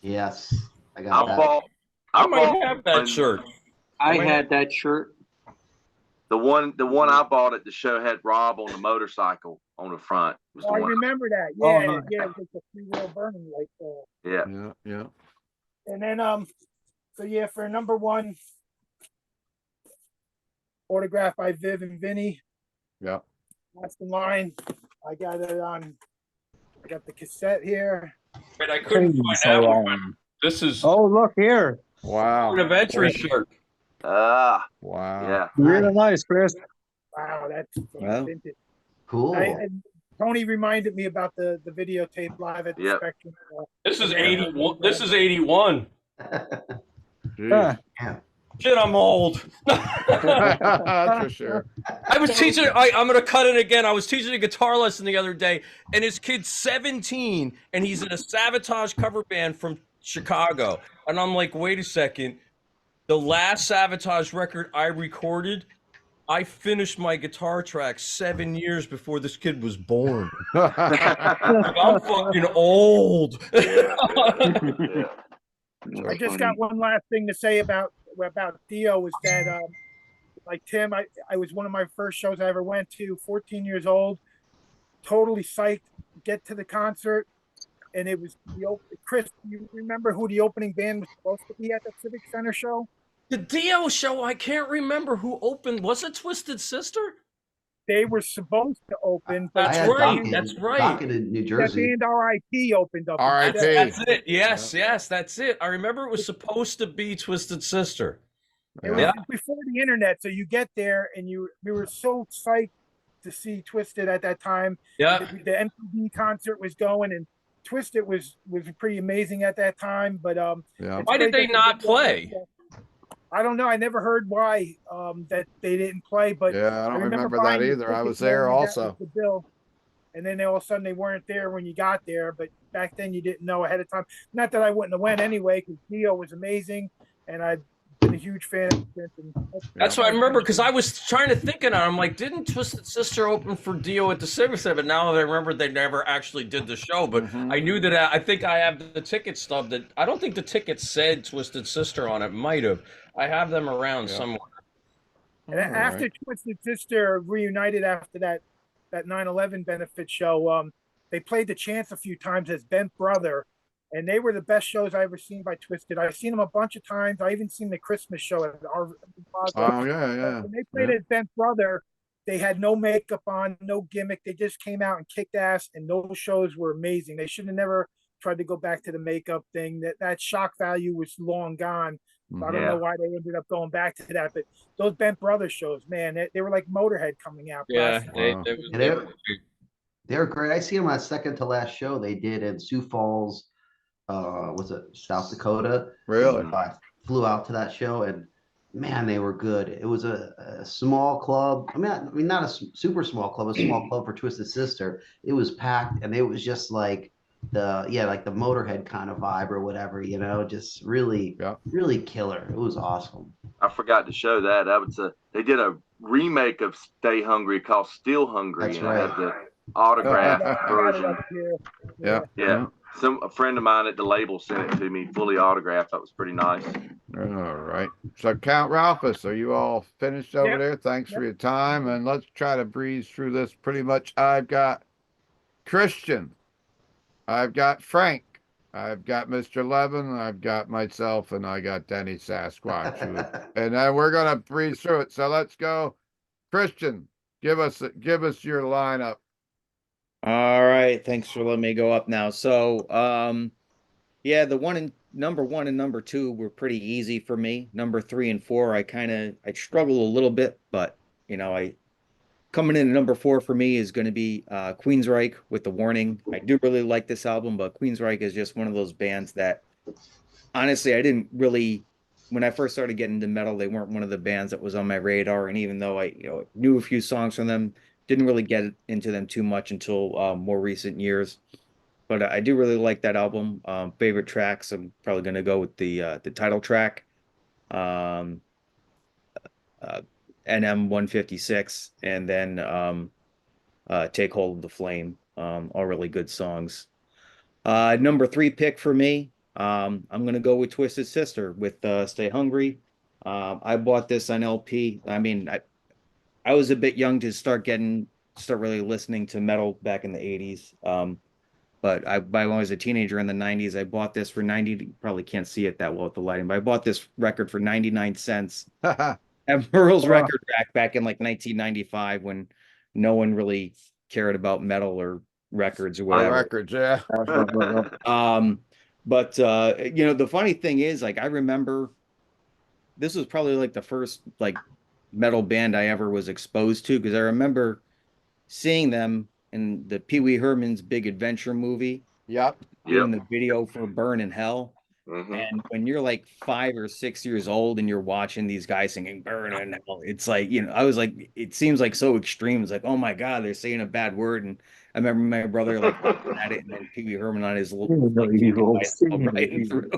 Yes, I got that. I might have that shirt. I had that shirt. The one I bought at the show had Rob on the motorcycle on the front. Oh, I remember that. Yeah, yeah, it was the three-wheel burning like yeah. And then so yeah, for number 1, autographed by Viv and Vinny. Yeah. Last in Line. I got it on. I got the cassette here. But I couldn't find that one. This is. Oh, look here. Wow. Anniversary shirt. Wow. Yeah. Really nice, Chris. Wow, that's vintage. Cool. Tony reminded me about the videotape live at the Spectrum. This is 81. This is 81. Yeah. Shit, I'm old. That's for sure. I was teaching. I'm gonna cut it again. I was teaching a guitar lesson the other day, and his kid's 17, and he's in a Sabotage cover band from Chicago. And I'm like, wait a second. The last Sabotage record I recorded, I finished my guitar track 7 years before this kid was born. I'm fucking old. I just got one last thing to say about Dio is that like Tim, I was one of my first shows I ever went to, 14 years old, totally psyched, get to the concert, and it was Chris, you remember who the opening band was supposed to be at the Civic Center show? The Dio show, I can't remember who opened. Was it Twisted Sister? They were supposed to open, but that's right. That's right. Docket in New Jersey. That band RIP opened up. That's it. Yes, yes, that's it. I remember it was supposed to be Twisted Sister. It was before the internet, so you get there and we were so psyched to see Twisted at that time. Yeah, the MTV concert was going, and Twisted was pretty amazing at that time. But why did they not play? I don't know. I never heard why that they didn't play. But yeah, I don't remember that either. I was there also. The bill, and then all of a sudden they weren't there when you got there. But back then you didn't know ahead of time. Not that I wouldn't have went anyway, because Dio was amazing, and I'd been a huge fan of it. That's what I remember, because I was trying to think of it. I'm like, didn't Twisted Sister open for Dio at the Civic Center? But now that I remember, they never actually did the show. But I knew that. I think I have the ticket stub. That I don't think the ticket said Twisted Sister on it. Might have. I have them around somewhere. And after Twisted Sister reunited after that 9/11 benefit show, they played the Chance a few times as Bent Brother, and they were the best shows I ever seen by Twisted. I've seen them a bunch of times. I even seen the Christmas show at our. Oh yeah. When they played as Bent Brother, they had no makeup on, no gimmick. They just came out and kicked ass, and those shows were amazing. They should have never tried to go back to the makeup thing. That shock value was long gone. So I don't know why they ended up going back to that, but those Bent Brothers shows, man, they were like Motorhead coming out. Yeah, they were great. I see them on second to last show they did in Sioux Falls, was it South Dakota? Really? I flew out to that show, and man, they were good. It was a small club. I mean, not a super small club, a small club for Twisted Sister. It was packed, and it was just like the Motorhead kind of vibe or whatever, just really killer. It was awesome. I forgot to show that. They did a remake of Stay Hungry called Still Hungry. That's and right. I had the autograph version. Yeah. A friend of mine at the label sent it to me, fully autographed. That was pretty nice. All right. So Count Ralphus, are you all finished over there? Thanks for your time. And let's try to breeze through this. Pretty much I've got Kristian. I've got Frank. I've got Mr. Levin. I've got myself, and I got Denny Sasquatch. And then we're gonna breeze through it. So let's go. Kristian, give us your lineup. All right, thanks for letting me go up now. So, yeah, number one and number two were pretty easy for me. Number 3 and 4, I struggled a little bit, but coming in at number 4 for me is going to be Queensryche with The Warning. I do really like this album, but Queensryche is just one of those bands that, honestly, I didn't really. When I first started getting into metal, they weren't one of the bands that was on my radar, and even though I knew a few songs from them, didn't really get into them too much until more recent years. But I do really like that album. Favorite tracks, I'm probably going to go with the title track, NM 156, and then Take Hold of the Flame. All really good songs. Number 3 pick for me, I'm going to go with Twisted Sister with Stay Hungry. I bought this on LP. I mean, I was a bit young to start really listening to metal back in the 80s. But when I was a teenager in the 90s, I bought this for 90. You probably can't see it that well with the lighting, but I bought this record for 99 cents at Merle's record rack back in like 1995 when no one really cared about metal or records or whatever. Records, yeah. But the funny thing is, like, I remember this was probably like the first like metal band I ever was exposed to, because I remember seeing them in the Pee Wee Herman's Big Adventure movie. Yep. In the video for Burn in Hell. And when you're like 5 or 6 years old and you're watching these guys singing "Burn in Hell," it's like, I was like, it seems like so extreme. It's like, oh my God, they're saying a bad word. And I remember my brother like at it, and then Pee Wee Herman on his little like, riding through.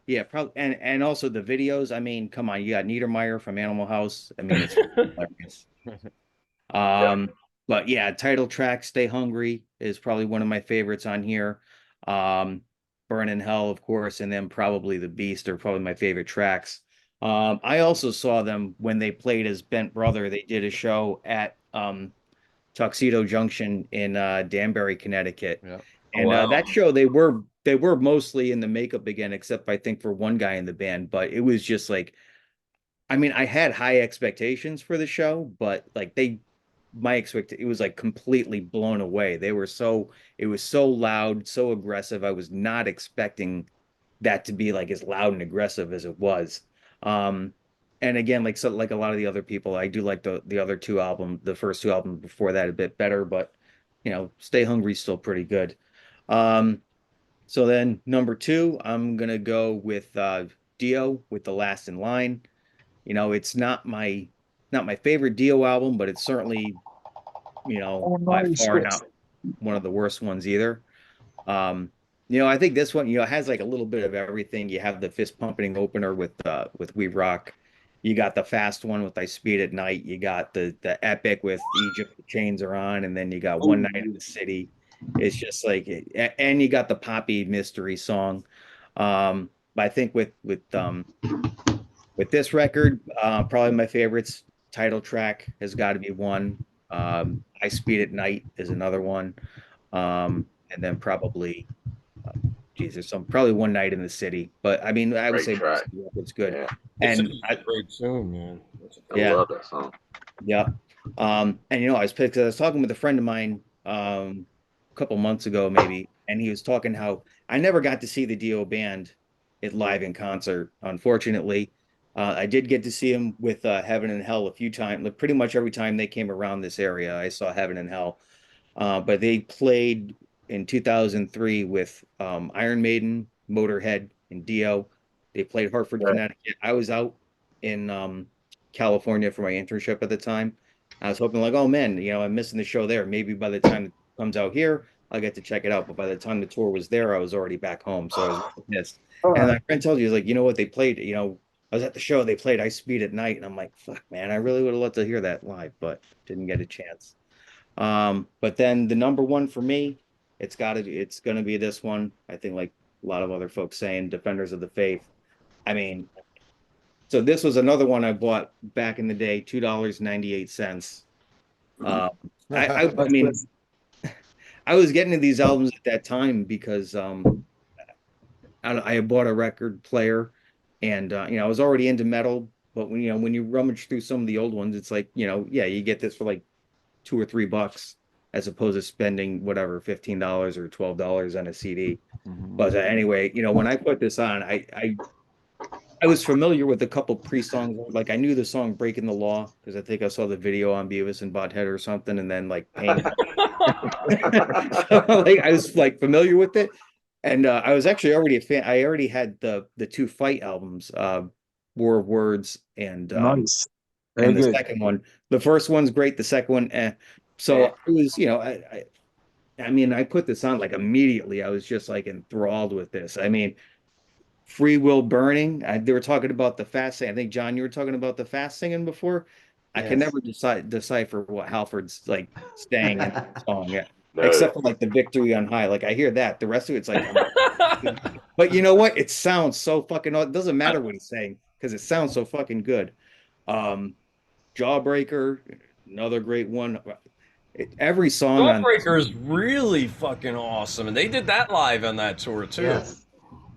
Yeah, probably, and also the videos. I mean, come on, you got Niedermeyer from Animal House. I mean, it's hilarious. But yeah, title track "Stay Hungry" is probably one of my favorites on here. "Burn in Hell," of course, and then probably "The Beast" are probably my favorite tracks. I also saw them when they played as Bent Brother. They did a show at Tuxedo Junction in Danbury, Connecticut. Yeah. And that show they were mostly in the makeup again, except I think for one guy in the band. But it was just like, I mean, I had high expectations for the show, but like it was like completely blown away. It was so loud, so aggressive. I was not expecting that to be like as loud and aggressive as it was. And again, like a lot of the other people, I do like the other two albums, the first two albums before that a bit better, but "Stay Hungry" is still pretty good. So then number 2, I'm gonna go with Dio with "The Last in Line." It's not my favorite Dio album, but it's certainly, by far not one of the worst ones either. I think this one, has like a little bit of everything. You have the fist pumping opener with "We Rock." You got the fast one with "I Speed at Night." You got the epic with "Egypt, the Chains Are On," and then you got "One Night in the City." It's just like, and you got the poppy mystery song. But I think with this record, probably my favorites, title track has got to be one. "I Speed at Night" is another one. And then probably, there's probably "One Night in the City." But I mean, I would say it's good. Yeah. And a great tune, man. I love that song. Yeah. And I was talking with a friend of mine a couple months ago, maybe, and he was talking how I never got to see the Dio band live in concert. Unfortunately, I did get to see him with Heaven and Hell a few times. Like pretty much every time they came around this area, I saw Heaven and Hell. But they played in 2003 with Iron Maiden, Motorhead, and Dio. They played Hartford, Connecticut. I was out in California for my internship at the time. I was hoping like, oh man, I'm missing the show there. Maybe by the time it comes out here, I'll get to check it out. But by the time the tour was there, I was already back home. So I was pissed. And my friend tells you, he's like, you know what, they played, I was at the show, they played "I Speed at Night." And I'm like, fuck, man, I really would have loved to hear that live, but didn't get a chance. But then the number 1 for me, it's gonna be this one. I think, like a lot of other folks saying, "Defenders of the Faith." I mean, so this was another one I bought back in the day, $2.98. I mean, I was getting into these albums at that time because I had bought a record player, and I was already into metal. But when you rummage through some of the old ones, it's like, you get this for like $2 or $3 as opposed to spending whatever $15 or $12 on a CD. But anyway, when I put this on, I was familiar with a couple pre-songs. Like I knew the song "Breaking the Law" because I think I saw the video on Beavis and Butthead or something, and then like Pain. So, like I was like familiar with it, and I was actually already a fan. I already had the 2 Fight albums, War of Words and Nice. and the Very good. second one. The first one's great. The second one, So it was, I mean, I put this on like immediately. I was just like enthralled with this. I mean, "Free Will Burning." They were talking about the fast singing. I think, John, you were talking about the fast singing before. I can never decipher what Halford's like saying in the song, except for like the "Victory on High." Like I hear that. The rest of it's like, but you know what? It sounds so fucking. It doesn't matter what he's saying because it sounds so fucking good. "Jawbreaker," another great one. Every song on Jawbreaker is really fucking awesome, and they did that live on that tour too. Yes.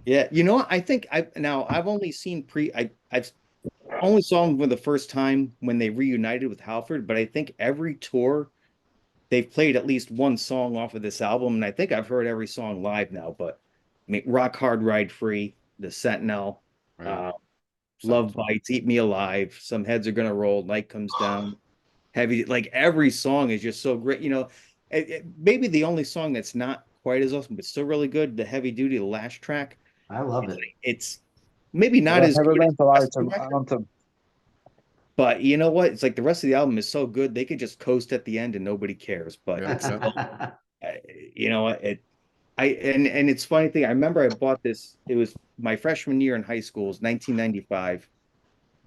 Yeah, I think I've only seen I've only saw them for the first time when they reunited with Halford, but I think every tour they've played at least one song off of this album, and I think I've heard every song live now. But I mean, "Rock Hard, Ride Free," "The Sentinel," "Love Bites," "Eat Me Alive," "Some Heads Are Gonna Roll," "Night Comes Down," "Heavy." Like every song is just so great. Maybe the only song that's not quite as awesome, but still really good. The Heavy Duty, the last track. I love it. It's maybe not as Heavy good as the Mental rest of the Item record, Anthem. but you know what? It's like the rest of the album is so good they could just coast at the end and nobody cares. But Yeah, it's yeah. still, you know, and it's funny thing. I remember I bought this. It was my freshman year in high school. It was 1995,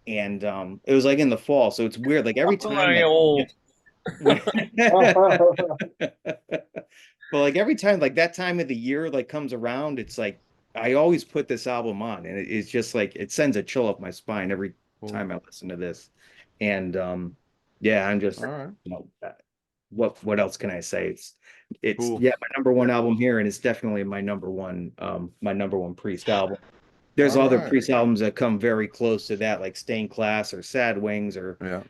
and it was like in the fall. So it's weird. Like every time, I old. but like every time, like that time of the year like comes around, it's like I always put this album on, and it's just like it sends a chill up my spine every time I listen to this. And yeah, I'm just All right. you know, what else can I say? It's Cool. yeah, my number one album here, and it's definitely my number one Priest album. There's All other right. Priest albums that come very close to that, like Stained Class or Sad Wings or Yeah.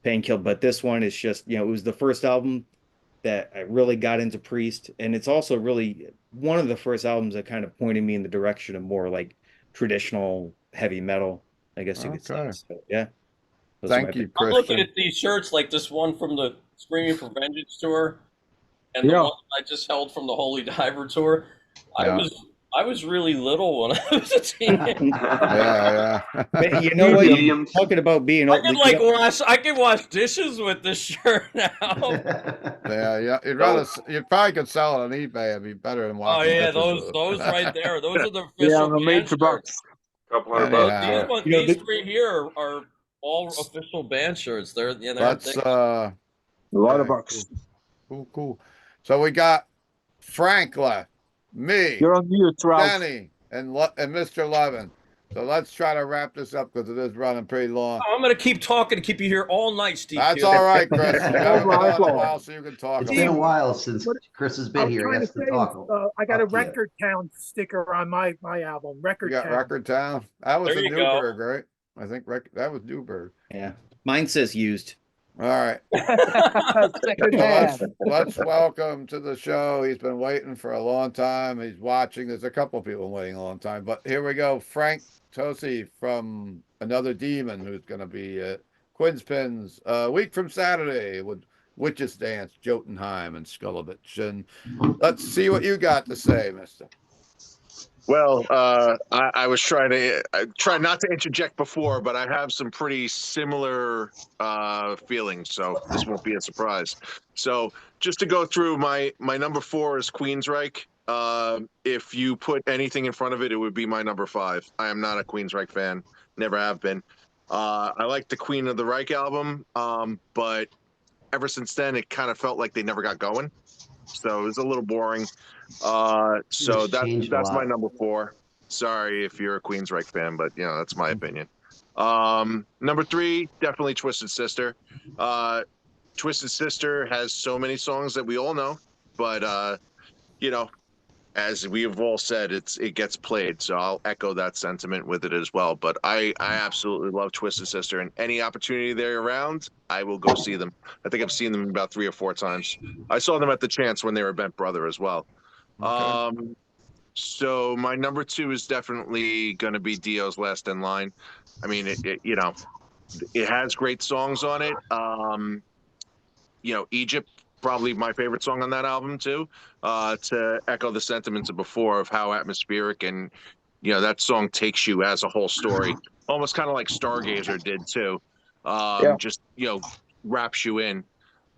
Painkiller, but this one is just, you know, it was the first album that I really got into Priest, and it's also really one of the first albums that kind of pointed me in the direction of more like traditional heavy metal, I guess you could say. Okay. So, yeah. Those are Thank my you, I'm looking Kristian. at these shirts, like this one from the Screaming for Vengeance tour, and the Yeah. one I just held from the Holy Diver tour. Yeah. I was really little when I was a teenager. Yeah, yeah. But you know what? Mediums. Talking about being I old, can like I can wash dishes with this shirt now. Yeah, yeah. You probably could sell it on eBay. It'd be better than Oh watching. yeah, pictures those of it. right there. Those are the Yeah, official on the band major shirts. box. Couple hundred Anyhow. bucks. Yeah. These, You know, these three here are all official band shirts. They're Let's A lot of yeah, bucks. cool. So we got Frank left, me, You're on mute, Ralph. Danny, and Mr. Levin. So let's try to wrap this up because it is running pretty long. I'm gonna keep talking to keep you here all night, Steve. That's Keeler. all right, Chris. You haven't been on in a Well, while, so you can talk. It's a been a little. while since What- Chris has I been was here. He trying has to to say, talk. I got a Up to you. Record Town sticker on my album. You Record got Town. Record Town. That was There a you go. Newberg, right? I think that was Newberg. yeah, mine says used. All right. Second So hand. let's welcome to the show. He's been waiting for a long time. He's watching. There's a couple of people waiting a long time, but here we go. Frank Tosi from Another Demon, who's going to be at Quinn's Pins a week from Saturday with Witches Dance, Jotunheim, and Skulovich. And let's see what you got to say, mister. Well, I was trying to try not to interject before, but I have some pretty similar feelings, so this won't be a surprise. So just to go through, my number 4 is Queensryche. If you put anything in front of it, it would be my number 5. I am not a Queensryche fan, never have been. I like the Queen of the Reich album, but ever since then, it kind of felt like they never got going. So it was a little boring. So It's changed a that's my lot. number 4. Sorry if you're a Queensryche fan, but you know, that's my opinion. Number 3, definitely Twisted Sister. Twisted Sister has so many songs that we all know, but you know, as we have all said, it gets played. So I'll echo that sentiment with it as well. But I absolutely love Twisted Sister, and any opportunity they're around, I will go see them. I think I've seen them about 3 or 4 times. I saw them at the Chance when they were Bent Brother as well. Okay. So my number 2 is definitely going to be Dio's Last In Line. I mean, you know, it has great songs on it. You know, Egypt, probably my favorite song on that album too, to echo the sentiments of before of how atmospheric and, you know, that song takes you as a whole story, almost kind of like Stargazer did too. Just, you know, wraps you in.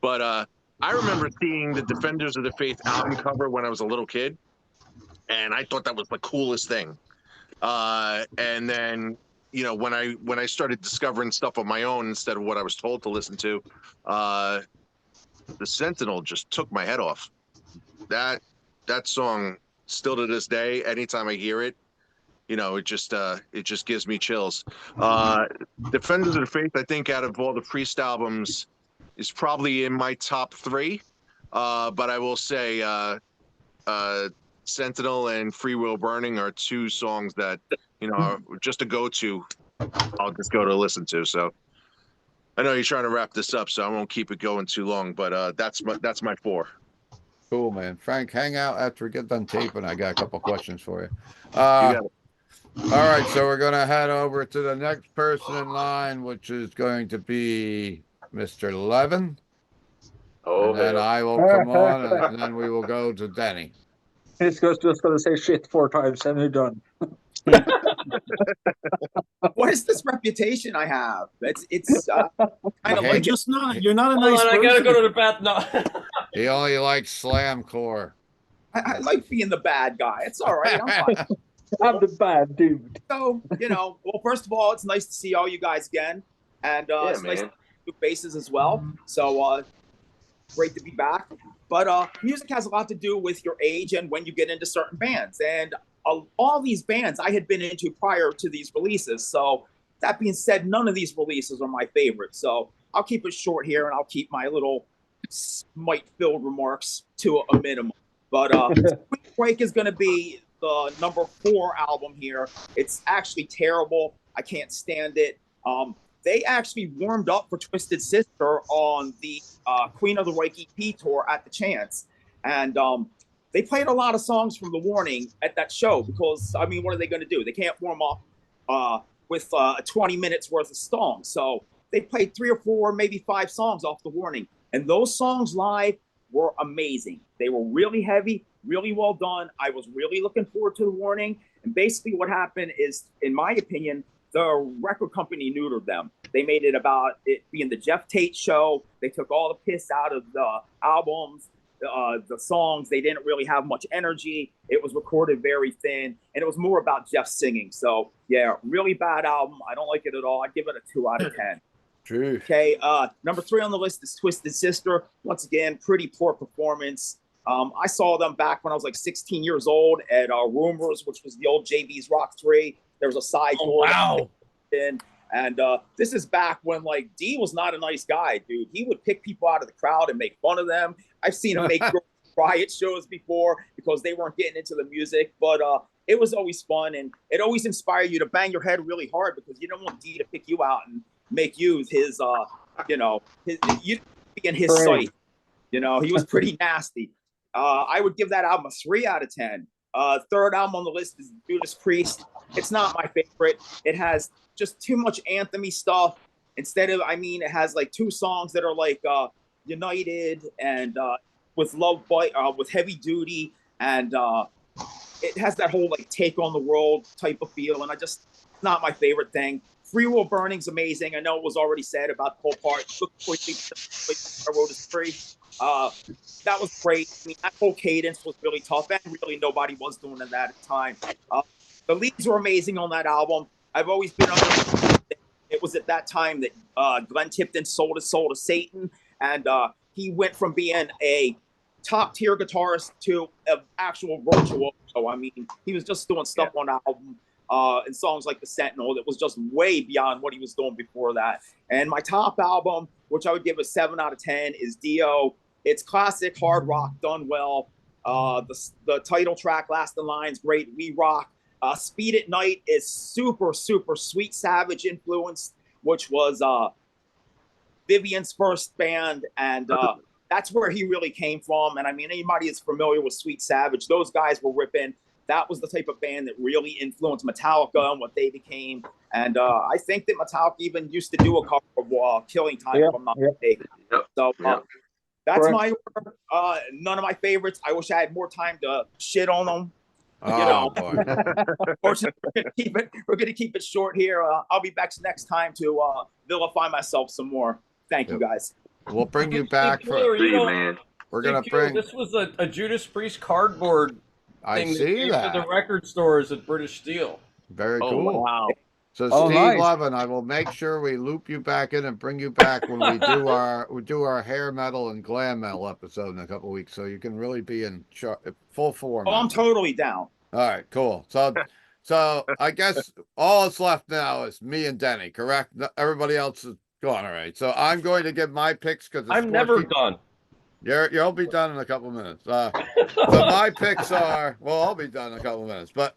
But I remember seeing the Defenders of the Faith album cover when I was a little kid, and I thought that was the coolest thing. And then, you know, when I started discovering stuff on my own instead of what I was told to listen to, the Sentinel just took my head off. That song, still to this day, anytime I hear it, you know, it just gives me chills. Defenders of the Faith, I think, out of all the Priest albums, is probably in my top 3. But I will say, Sentinel and Free Will Burning are 2 songs that, you know, are just a go-to. I'll just go to listen to. So I know you're trying to wrap this up, so I won't keep it going too long. But that's my 4. Cool, man. Frank, hang out after we get done taping. I got a couple questions for you. You got it. All right, so we're going to head over to the next person in line, which is going to be Mr. Levin. Oh, And then hell. I will come on, and then we will go to Denny. He's just gonna say shit 4 times and you're done. What is this reputation I have? It's kind of You're like just not. You're not a Hold nice on, I person. gotta go to the bath. No. He only likes slam core. I like being the bad guy. It's all right. I'm fine. I'm the bad dude. So, well, first of all, it's nice to see all you guys again. And it's nice to man. see new faces as well. So great to be back. But music has a lot to do with your age and when you get into certain bands. And all these bands I had been into prior to these releases. So that being said, none of these releases are my favorite. So I'll keep it short here, and I'll keep my little smite-filled remarks to a minimum. But Queensryche is going to be the number 4 album here. It's actually terrible. I can't stand it. They actually warmed up for Twisted Sister on the Queen of the Reich EP tour at the Chance. And they played a lot of songs from The Warning at that show because, I mean, what are they going to do? They can't warm up with 20 minutes worth of songs. So they played 3 or 4, maybe 5 songs off The Warning. And those songs live were amazing. They were really heavy, really well done. I was really looking forward to The Warning. And basically what happened is, in my opinion, the record company neutered them. They made it about it being the Jeff Tate show. They took all the piss out of the albums, the songs. They didn't really have much energy. It was recorded very thin, and it was more about Jeff singing. So yeah, really bad album. I don't like it at all. I'd give it a 2 out of 10. True. Okay, number 3 on the list is Twisted Sister. Once again, pretty poor performance. I saw them back when I was like 16 years old at Rumors, which was the old JV's Rock 3. There was a side tour. Wow. And this is back when, like, D was not a nice guy, dude. He would pick people out of the crowd and make fun of them. I've seen him make riot shows before because they weren't getting into the music. But it was always fun, and it always inspired you to bang your head really hard because you don't want D to pick you out and make you his, you be in his sight. He was pretty nasty. I would give that album a 3 out of 10. Third album on the list is Judas Priest. It's not my favorite. It has just too much anthem-y stuff. Instead of, it has like 2 songs that are like United and with Love Bite, with Heavy Duty, and it has that whole like Take on the World type of feel, and it's not my favorite thing. Free Will Burning's amazing. I know it was already said about the whole part. I wrote is free. That was great. That whole cadence was really tough, and really nobody was doing that at the time. The leads were amazing on that album. I've always been under. It was at that time that Glenn Tipton sold his soul to Satan, and he went from being a top-tier guitarist to an actual virtuoso. He was just doing stuff on the album. And songs like The Sentinel, that was just way beyond what he was doing before that. And my top album, which I would give a 7 out of 10, is Dio. It's classic hard rock done well. The title track, Last in Line, is great. We Rock. Speed at Night is super, super Sweet Savage influenced, which was Vivian's first band. And that's where he really came from. And anybody is familiar with Sweet Savage, those guys were ripping. That was the type of band that really influenced Metallica and what they became. And I think that Metallica even used to do a cover of Killing Time, if I'm not mistaken. So that's my order. None of my favorites. I wish I had more time to shit on them. Boy. Unfortunately, we're going to keep it short here. I'll be back next time to vilify myself some more. Thank you, guys. We'll bring you back for man. We're gonna bring. This was a Judas Priest cardboard. I thing see that. the record stores at British Steel. Very cool. Wow. So Oh, Steve nice. Levin, I will make sure we loop you back in and bring you back when we do our hair metal and glam metal episode in a couple of weeks, so you can really be in full form. Oh, I'm totally down. All right, cool. So I guess all that's left now is me and Denny, correct? Everybody else is gone. All right. So I'm going to give my picks because I'm never done. You'll be done in a couple of minutes. So my picks are, well, I'll be done in a couple of minutes, but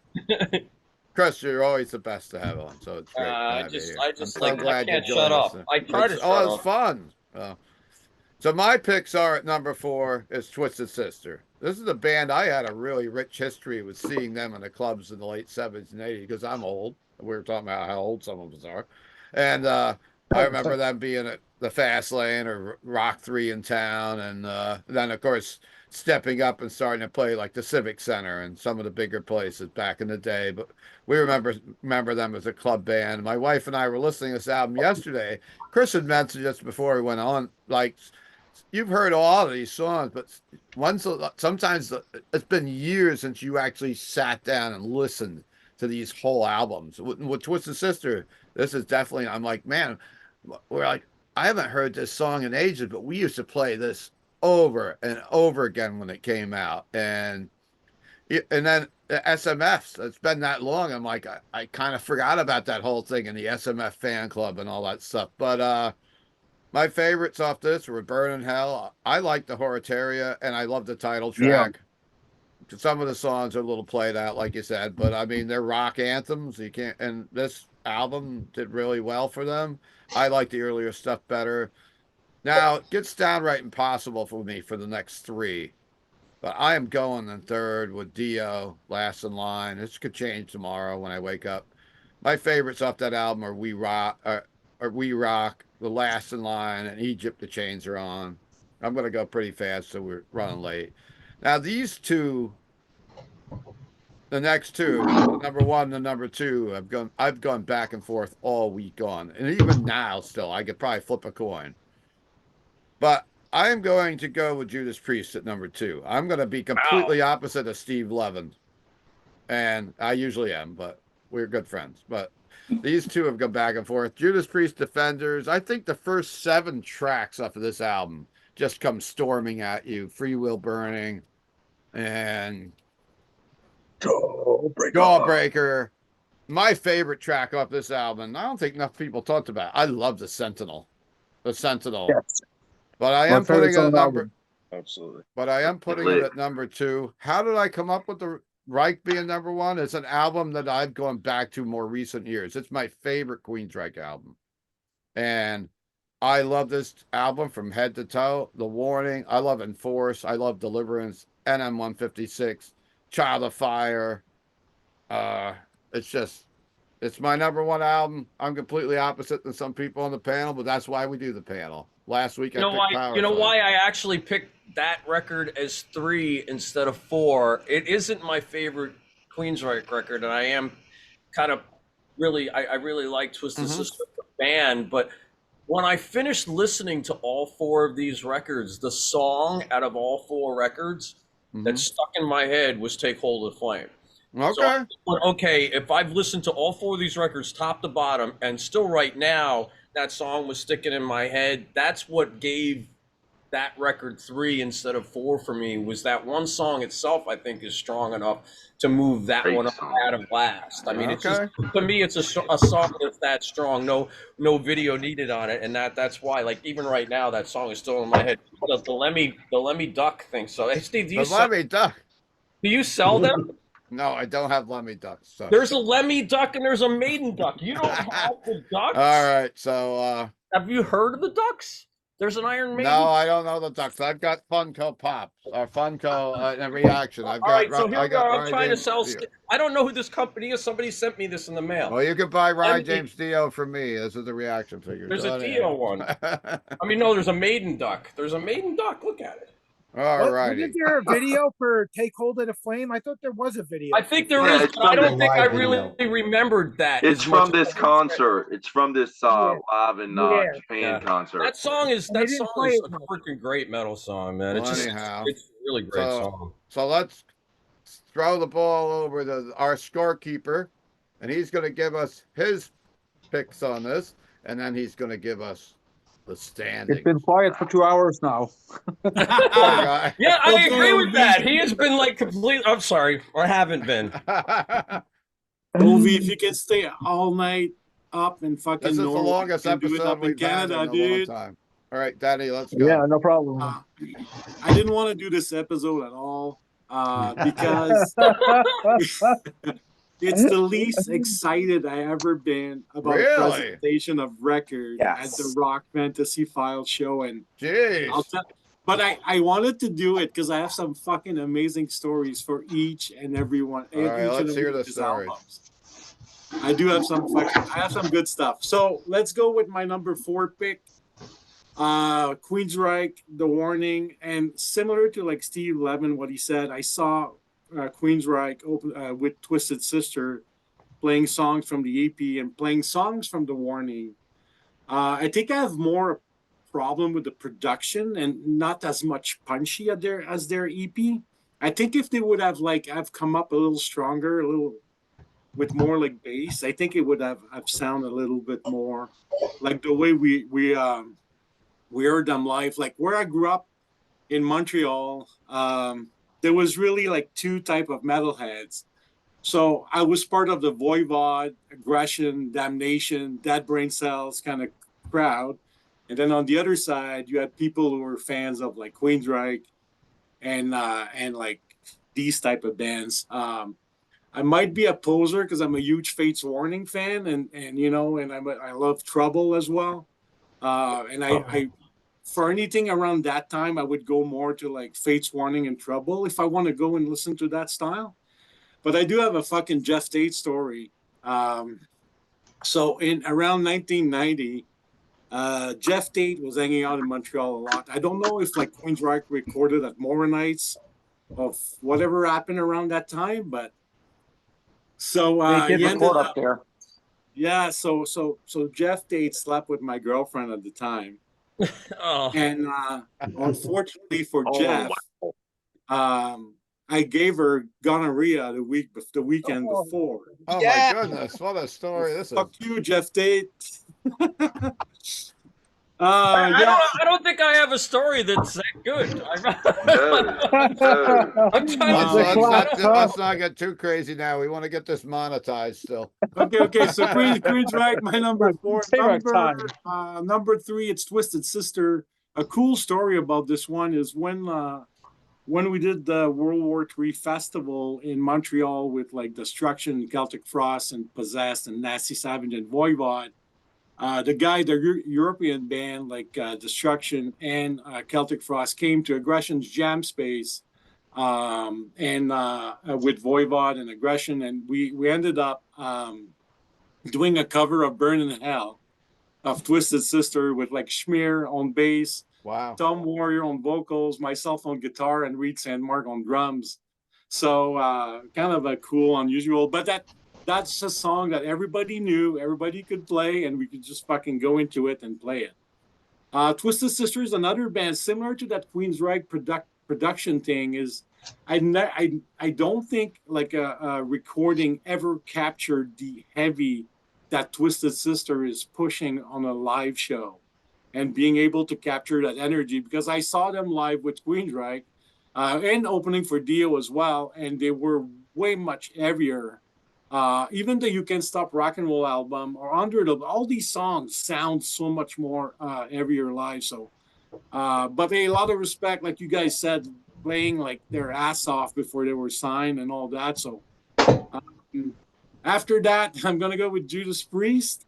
Chris, you're always the best to have on, so it's great. I can't you shut joined us. up. I try to shut it's up. fun. So my picks are at number 4 is Twisted Sister. This is a band I had a really rich history with seeing them in the clubs in the late 70s and 80s because I'm old. We were talking about how old some of us are. And I remember them being at the Fast Lane or Rock 3 in town. And then, of course, stepping up and starting to play like the Civic Center and some of the bigger places back in the day. But we remember them as a club band. My wife and I were listening to this album yesterday. Chris had mentioned just before we went on, like, you've heard all of these songs, but sometimes it's been years since you actually sat down and listened to these whole albums. With Twisted Sister, this is definitely, I'm like, man, we're like, I haven't heard this song in ages, but we used to play this over and over again when it came out. And then the SMFs, it's been that long. I'm like, I kind of forgot about that whole thing in the SMF fan club and all that stuff. But my favorites off this were Burn in Hell. I like the Horatoria, and I love the title track. Yeah. Some of the songs are a little played out, like you said, but I mean, they're rock anthems. You can't, and this album did really well for them. I like the earlier stuff better. Now, it gets downright impossible for me for the next three, but I am going in third with Dio, Last in Line. This could change tomorrow when I wake up. My favorites off that album are We Rock, The Last in Line, and Egypt, The Chains Are On. I'm going to go pretty fast, so we're running late. Now, these two, the next two, the number one and the number two, I've gone back and forth all week on. And even now, still, I could probably flip a coin. But I am going to go with Judas Priest at number two. I'm going to be completely opposite of Steve Levin. And I usually am, but we're good friends. But these two have gone back and forth. Judas Priest, Defenders. I think the first 7 tracks off of this album just come storming at you. Free Will Burning and Jawbreaker. My favorite track off this album, I don't think enough people talked about it. I love the Sentinel. Yes. But I am putting it at number. Absolutely. But I am putting it at number 2. How did I come up with the Reich being number 1? It's an album that I've gone back to more recent years. It's my favorite Queensryche album. And I love this album from head to toe. The Warning. I love Enforce. I love Deliverance. NM 156. Child of Fire. It's my number 1 album. I'm completely opposite than some people on the panel, but that's why we do the panel. Last week, you know why I actually picked that record as 3 instead of 4. It isn't my favorite Queensryche record, and I am kind of I really like Twisted Sister the band, but when I finished listening to all 4 of these records, the song out of all 4 records that stuck in my head was "Take Hold of the Flame." Okay. So okay, if I've listened to all 4 of these records top to bottom, and still right now that song was sticking in my head, that's what gave that record 3 instead of 4 for me, was that one song itself I think is strong enough to move that one up out of last. I mean, it's just, to me, it's a song that's that strong, no video needed on it, and that's why, like, even right now, that song is still in my head. The Lemmy Duck thing. So, hey, Steve, do you sell them? No, I don't have Lemmy Ducks. So. There's a Lemmy Duck and there's a Maiden Duck. You don't have the Ducks? All right, so have you heard of the Ducks? There's an Iron Maiden. No, I don't know the Ducks. I've got Funko Pop or Funko and Reaction. I've got. All right, so here we go. I'm trying to sell. I don't know who this company is. Somebody sent me this in the mail. Well, you can buy Ryan James Dio from me. This is the Reaction figure. There's a Dio one. I mean, no, there's a Maiden Duck. There's a Maiden Duck. Look at it. All right. Wasn't there a video for "Take Hold of the Flame"? I thought there was a video. I think there is, but I don't think I really remembered that. It's from this concert. It's from this live in Japan concert. That song is a freaking great metal song, man. It's just it's a really great song. So let's throw the ball over to our scorekeeper, and he's going to give us his picks on this, and then he's going to give us the standings. It's been quiet for 2 hours now. Yeah, I agree with that. He has been like complete. I'm sorry, or haven't been. Ove, if you can stay all night up and fucking this is Norway, the longest episode up in Canada, dude. All right, Daddy, let's go. Yeah, no problem. I didn't want to do this episode at all because it's the least excited I ever been about a presentation of records at the Rock Fantasy File show. And but I wanted to do it because I have some fucking amazing stories for each and every one. All right, let's hear the stories. I do have some I have some good stuff. So let's go with my number 4 pick. Queensryche, The Warning, and similar to like Steve Levin, what he said, I saw Queensryche open with Twisted Sister playing songs from the EP and playing songs from The Warning. I think I have more problem with the production and not as much punchy as their EP. I think if they would have come up a little stronger, a little with more like bass, I think it would have sounded a little bit more like the way we heard them live. Like where I grew up in Montreal, there was really like two type of metalheads. So I was part of the Voivod, Aggression, Damnation, Dead Brain Cells kind of crowd. And then on the other side, you had people who were fans of like Queensryche and like these type of bands. I might be a poser because I'm a huge Fates Warning fan, and I love Trouble as well. And I for anything around that time, I would go more to like Fates Warning and Trouble if I want to go and listen to that style. But I do have a fucking Jeff Tate story. So in around 1990, Jeff Tate was hanging out in Montreal a lot. I don't know if like Queensryche recorded at Moronites of whatever happened around that time, but so they did record up there. Yeah, so Jeff Tate slept with my girlfriend at the time. Oh. And unfortunately for Jeff, I gave her gonorrhea the weekend before. Oh my goodness, what a story this is. Fuck you, Jeff Tate. I don't think I have a story that's that good. Let's not get too crazy now. We want to get this monetized still. Okay. So Queensryche, my number 4. Number 3, it's Twisted Sister. A cool story about this one is when we did the World War III festival in Montreal with like Destruction, Celtic Frost, and Possessed, and Nasty Savage and Voivod. The European band like Destruction and Celtic Frost came to Aggression's jam space, and with Voivod and Aggression, and we ended up doing a cover of Burn in Hell of Twisted Sister with like Schmear on bass, wow, Tom Warrior on vocals, myself on guitar, and Reed Sandmark on drums. So kind of a cool, unusual, but that's a song that everybody knew, everybody could play, and we could just fucking go into it and play it. Twisted Sister is another band similar to that Queensryche production thing. Is I don't think like a recording ever captured the heavy that Twisted Sister is pushing on a live show, and being able to capture that energy, because I saw them live with Queensryche and opening for Dio as well, and they were way much heavier. Even the You Can't Stop Rock and Roll album or Under the, all these songs sound so much more heavier live. So, but a lot of respect, like you guys said, playing like their ass off before they were signed and all that. So after that, I'm gonna go with Judas Priest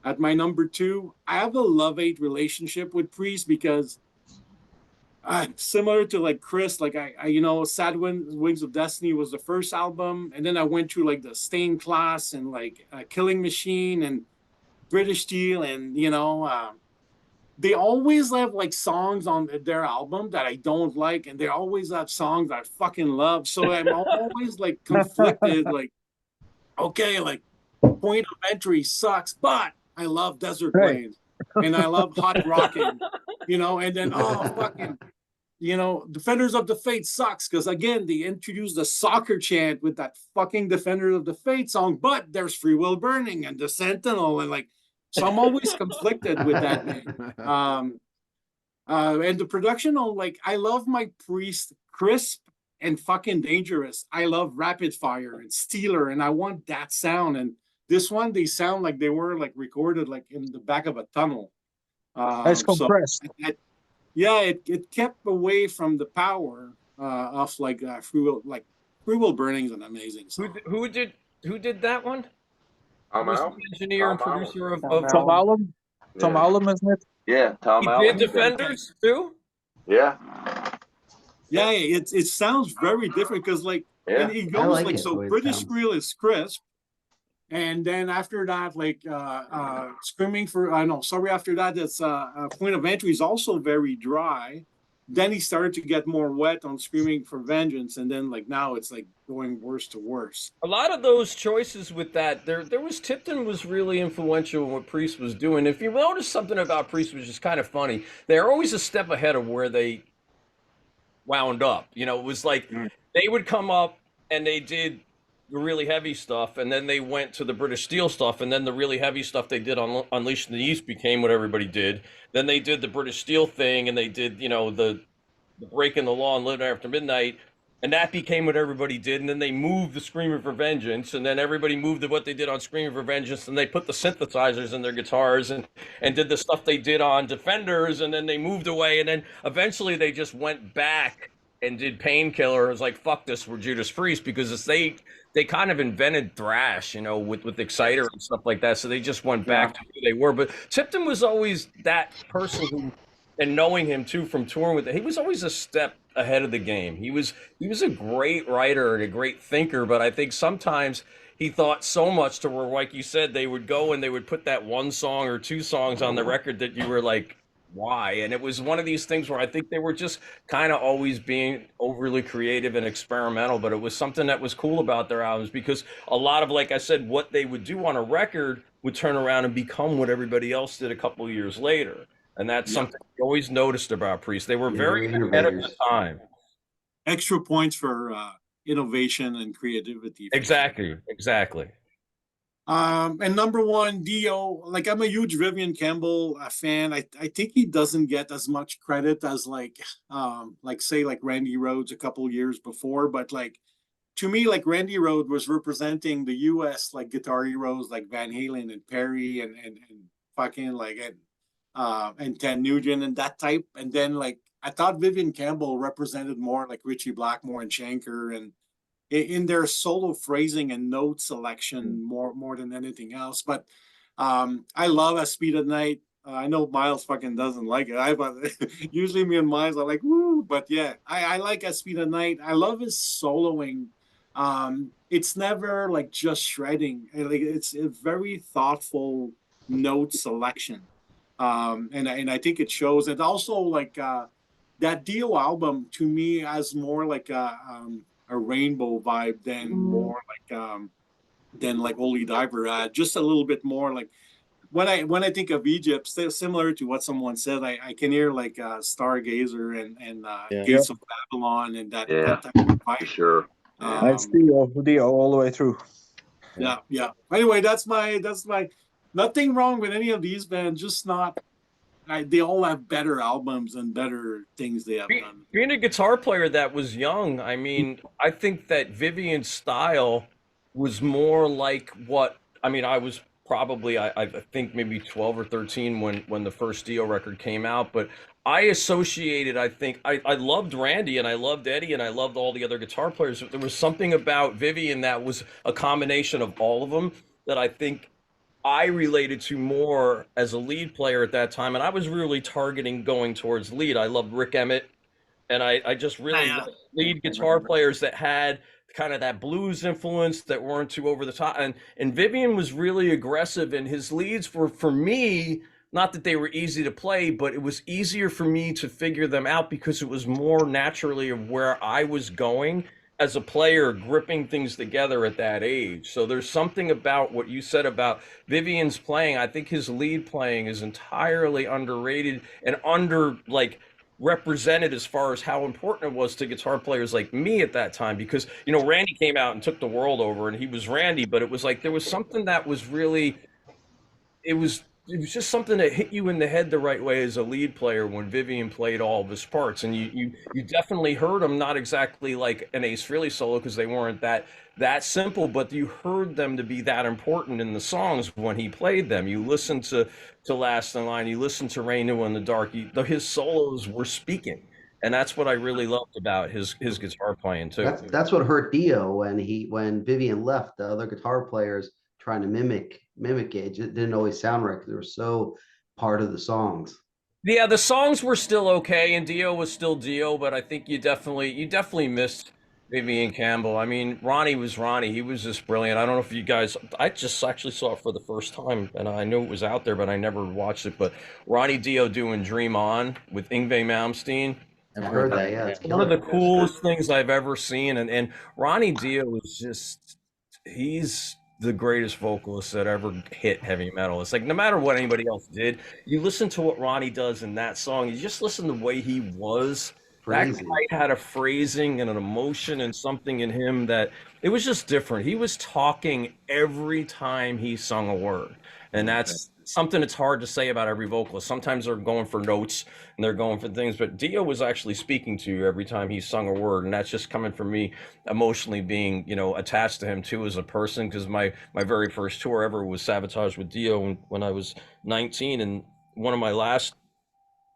at my number 2. I have a love-hate relationship with Priest because similar to like Chris, like I Sad Wings of Destiny was the first album, and then I went through like the Stained Class and like Killing Machine and British Steel, and they always have like songs on their album that I don't like, and they always have songs that I fucking love. So I'm always like conflicted, like, okay, like Point of Entry sucks, but I love Desert Plains and I love Hot Rockin', and then fucking, Defenders of the Faith sucks because again they introduced the soccer chant with that fucking Defenders of the Faith song, but there's Free Will Burning and the Sentinel, and like, so I'm always conflicted with that name. And the production on, like, I love my Priest crisp and fucking dangerous. I love Rapid Fire and Steeler, and I want that sound. And this one, they sound like they were like recorded like in the back of a tunnel. It's compressed. So it kept away from the power of like Free Will Burning is an amazing song. Who did that one? Tom Allen, engineer and producer of Tom Allen. Tom Allen, isn't it? Yeah, Tom Allen. He did Defenders too. Yeah. Yeah, it sounds very different because like, and he goes like, so British Steel is crisp, And then after that, like Screaming for after that, that's Point of Entry is also very dry. Then he started to get more wet on Screaming for Vengeance, and then like now it's like going worse to worse. A lot of those choices with that, there was Tipton was really influential in what Priest was doing. If you notice something about Priest, which is kind of funny, they're always a step ahead of where they wound up. You know, it was like they would come up and they did the really heavy stuff, and then they went to the British Steel stuff, and then the really heavy stuff they did on Unleashed in the East became what everybody did. Then they did the British Steel thing, and they did, you know, the Breaking the Law and Living After Midnight, and that became what everybody did. And then they moved the Screaming for Vengeance, and then everybody moved to what they did on Screaming for Vengeance, and they put the synthesizers in their guitars and did the stuff they did on Defenders, and then they moved away, and then eventually they just went back and did Painkiller. It was like, fuck this, we're Judas Priest, because they kind of invented thrash, you know, with Exciter and stuff like that. So they just went back to who they were. But Tipton was always that person who, and knowing him too from touring with it, he was always a step ahead of the game. He was a great writer and a great thinker, but I think sometimes he thought so much to where, like you said, they would go and they would put that one song or two songs on the record that you were like, why? And it was one of these things where I think they were just kind of always being overly creative and experimental, but it was something that was cool about their albums, because a lot of, like I said, what they would do on a record would turn around and become what everybody else did a couple of years later. And that's something I always noticed about Priest. They were very ahead of the time. Extra points for innovation and creativity. Exactly. And number one, Dio, like I'm a huge Vivian Campbell fan. I think he doesn't get as much credit as like say like Randy Rhoads a couple years before, but like to me, like Randy Rhoads was representing the US like guitar heroes like Van Halen and Perry and fucking like and Ted Nugent and that type. And then like I thought Vivian Campbell represented more like Ritchie Blackmore and Schenker and in their solo phrasing and note selection more than anything else. But I love A Speed at Night. I know Myles fucking doesn't like it. Usually me and Myles are like, woo, but yeah, I like A Speed at Night. I love his soloing. It's never like just shredding. Like it's a very thoughtful note selection. And I think it shows. And also like that Dio album to me has more like a rainbow vibe than more like Holy Diver. Just a little bit more like when I think of Egypt, similar to what someone said, I can hear like Stargazer and Gates of Babylon and that type of vibe. Sure. That's Dio all the way through. Yeah. Anyway, that's my nothing wrong with any of these bands, just not. They all have better albums and better things they have done. Being a guitar player that was young, I mean, I think that Vivian's style was more like what, I mean, I was probably, I think maybe 12 or 13 when the first Dio record came out, but I associated, I think, I loved Randy and I loved Eddie and I loved all the other guitar players. But there was something about Vivian that was a combination of all of them that I think I related to more as a lead player at that time, and I was really targeting going towards lead. I loved Rick Emmett, and I just really liked lead guitar players that had kind of that blues influence that weren't too over the top. And Vivian was really aggressive, and his leads were, for me, not that they were easy to play, but it was easier for me to figure them out because it was more naturally of where I was going as a player, gripping things together at that age. So there's something about what you said about Vivian's playing. I think his lead playing is entirely underrated and represented as far as how important it was to guitar players like me at that time, because, you know, Randy came out and took the world over and he was Randy, but it was like there was something that was really, it was just something that hit you in the head the right way as a lead player when Vivian played all of his parts. And you definitely heard them, not exactly like an Ace Frehley solo because they weren't that simple, but you heard them to be that important in the songs when he played them. You listened to Last In Line, you listened to Rain New in the Dark, his solos were speaking. And that's what I really loved about his guitar playing too. That's what hurt Dio when Vivian left. The other guitar players trying to mimic it didn't always sound right because they were so part of the songs. Yeah, the songs were still okay, and Dio was still Dio, but I think you definitely missed Vivian Campbell. I mean, Ronnie was Ronnie. He was just brilliant. I don't know if you guys, I just actually saw it for the first time, and I knew it was out there, but I never watched it. But Ronnie Dio doing Dream On with Yngwie Malmsteen. I've heard that, yeah. It's One of the killer. coolest things I've ever seen. And Ronnie Dio is just, he's the greatest vocalist that ever hit heavy metal. It's like no matter what anybody else did, you listen to what Ronnie does in that song, you just listen to the way he was. That guy had a phrasing and an emotion and something in him that it was just different. He was talking every time he sung a word. And that's something that's hard to say about every vocalist. Sometimes they're going for notes and they're going for things, but Dio was actually speaking to you every time he sung a word. And that's just coming from me emotionally being, you know, attached to him too as a person. Because my very first tour ever was Sabotage with Dio when I was 19. And one of my last,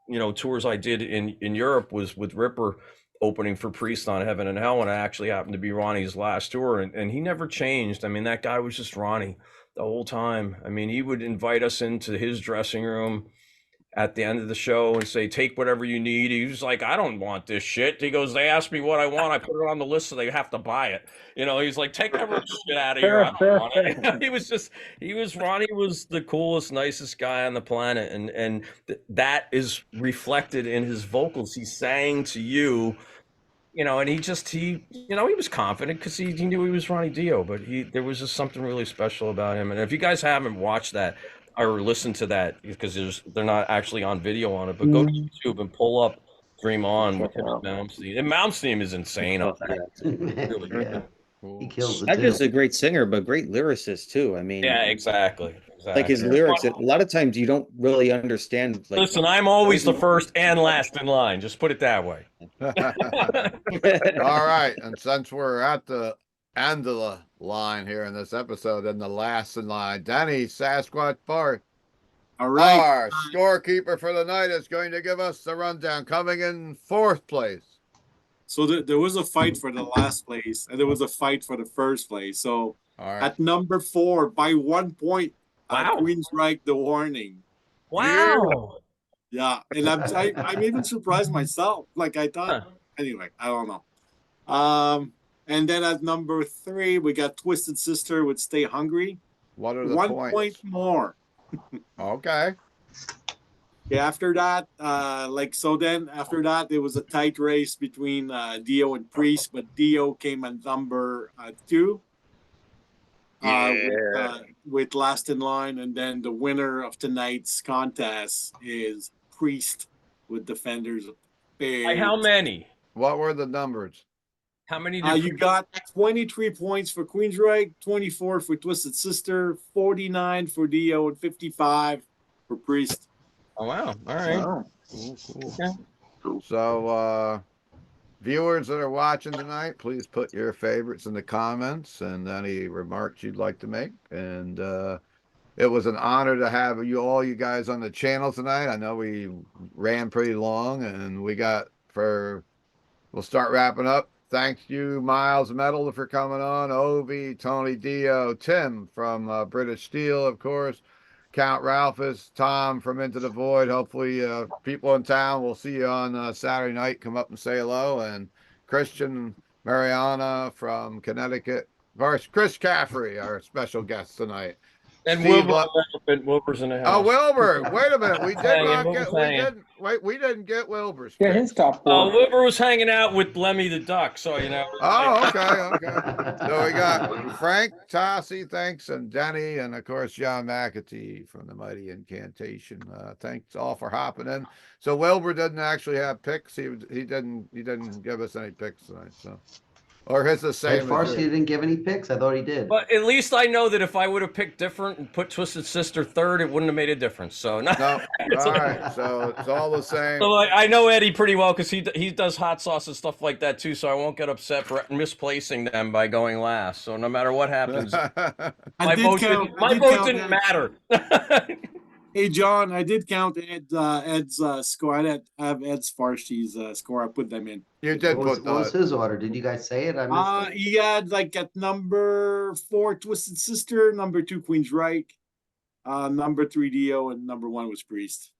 you know, tours I did in Europe was with Ripper opening for Priest on Heaven and Hell, and it actually happened to be Ronnie's last tour, and he never changed. I mean, that guy was just Ronnie the whole time. I mean, he would invite us into his dressing room at the end of the show and say, take whatever you need. He was like, I don't want this shit. He goes, they asked me what I want. I put it on the list so they have to buy it. You know, he's like, take every shit out of here. I don't want it. Ronnie was the coolest, nicest guy on the planet. And that is reflected in his vocals. He sang to you, you know, and he was confident because he knew he was Ronnie Dio, but there was just something really special about him. And if you guys haven't watched that, or listen to that, because they're not actually on video on it, but go to YouTube and pull up Dream On with him and Malmsteen. And Malmsteen is insane on that. Really, he kills it. Not just a great singer, but great lyricist too. I mean, yeah, exactly. Like his lyrics, a lot of times you don't really understand. Like, listen, I'm always the first and last in line. Just put it that way. All right, and since we're at the end of the line here in this episode, and the last in line, Danny Sasquatch Barth. All right, our scorekeeper for the night is going to give us the rundown. Coming in 4th place. So there was a fight for the last place, and there was a fight for the first place. So at number 4, by 1 point, Queensryche, The Warning. Wow. Yeah, and I'm even surprised myself. Like I thought. Anyway, I don't know. And then at number 3, we got Twisted Sister with Stay Hungry. What are the 1 points? point more. Okay. Yeah, after that, after that, there was a tight race between Dio and Priest, but Dio came at number 2 with Last in Line. And then the winner of tonight's contest is Priest with Defenders of Faith. By how many? What were the numbers? How many you got 23 points for Queensryche, 24 for Twisted Sister, 49 for Dio, and 55 for Priest. Oh, wow. All right. Wow. Cool. Okay. So, viewers that are watching tonight, please put your favorites in the comments and any remarks you'd like to make. And it was an honor to have you guys on the channel tonight. I know we ran pretty long, and we'll start wrapping up. Thank you, Myles Metal, for coming on. Ove, Tony Dio, Tim from British Steel, of course. Count Ralphus, Tom from Into the Void. Hopefully, people in town will see you on Saturday night. Come up and say hello. And Kristian Maiorino from Connecticut. Chris Caffrey, our special guest tonight. And Wilbur's in the house. Oh, Wilbur! Wait a minute. We didn't get Wilbur's. Yeah, his top 4. Oh, Wilbur was hanging out with Lemmy the Duck, so you know. Oh, okay. So we got Frank Tossi, thanks, and Denny, and of course John McAtee from the Mighty Incantation. Thanks all for hopping in. So Wilbur didn't actually have picks. He didn't give us any picks tonight. So. Or his the same. As far as he didn't give any picks, I thought he did. But at least I know that if I would have picked different and put Twisted Sister 3rd, it wouldn't have made a difference. So no. All right, so it's all the same. So I know Eddie pretty well because he does hot sauce and stuff like that too. So I won't get upset for misplacing them by going last. So no matter what happens, my vote didn't matter. Hey, John, I did count Ed's score. I didn't have Ed's Farshi's score. I put them in. You did what was his order? Did you guys say it? I missed it. He had at number 4, Twisted Sister, number 2, Queensryche, number 3, Dio, and number 1 was Priest.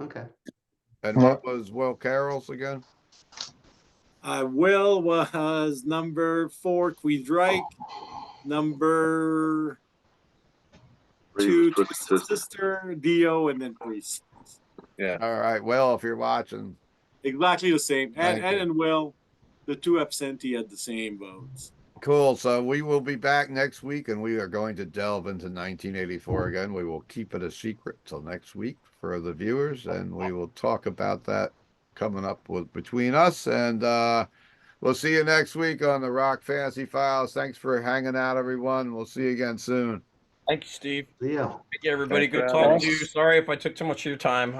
Okay. And what was Will Carroll's again? Will was number 4, Queensryche. Number 2, Twisted Sister, Dio, and then Priest. Yeah. All right. Well, if you're watching. Exactly the same. And Will, the 2 absentee had the same votes. Cool. So we will be back next week, and we are going to delve into 1984 again. We will keep it a secret till next week for the viewers, and we will talk about that coming up between us. And we'll see you next week on the Rock Fantasy Files. Thanks for hanging out, everyone. We'll see you again soon. Thank you, Steve. See ya. Thank you, everybody. Good talking to you. Sorry if I took too much of your time.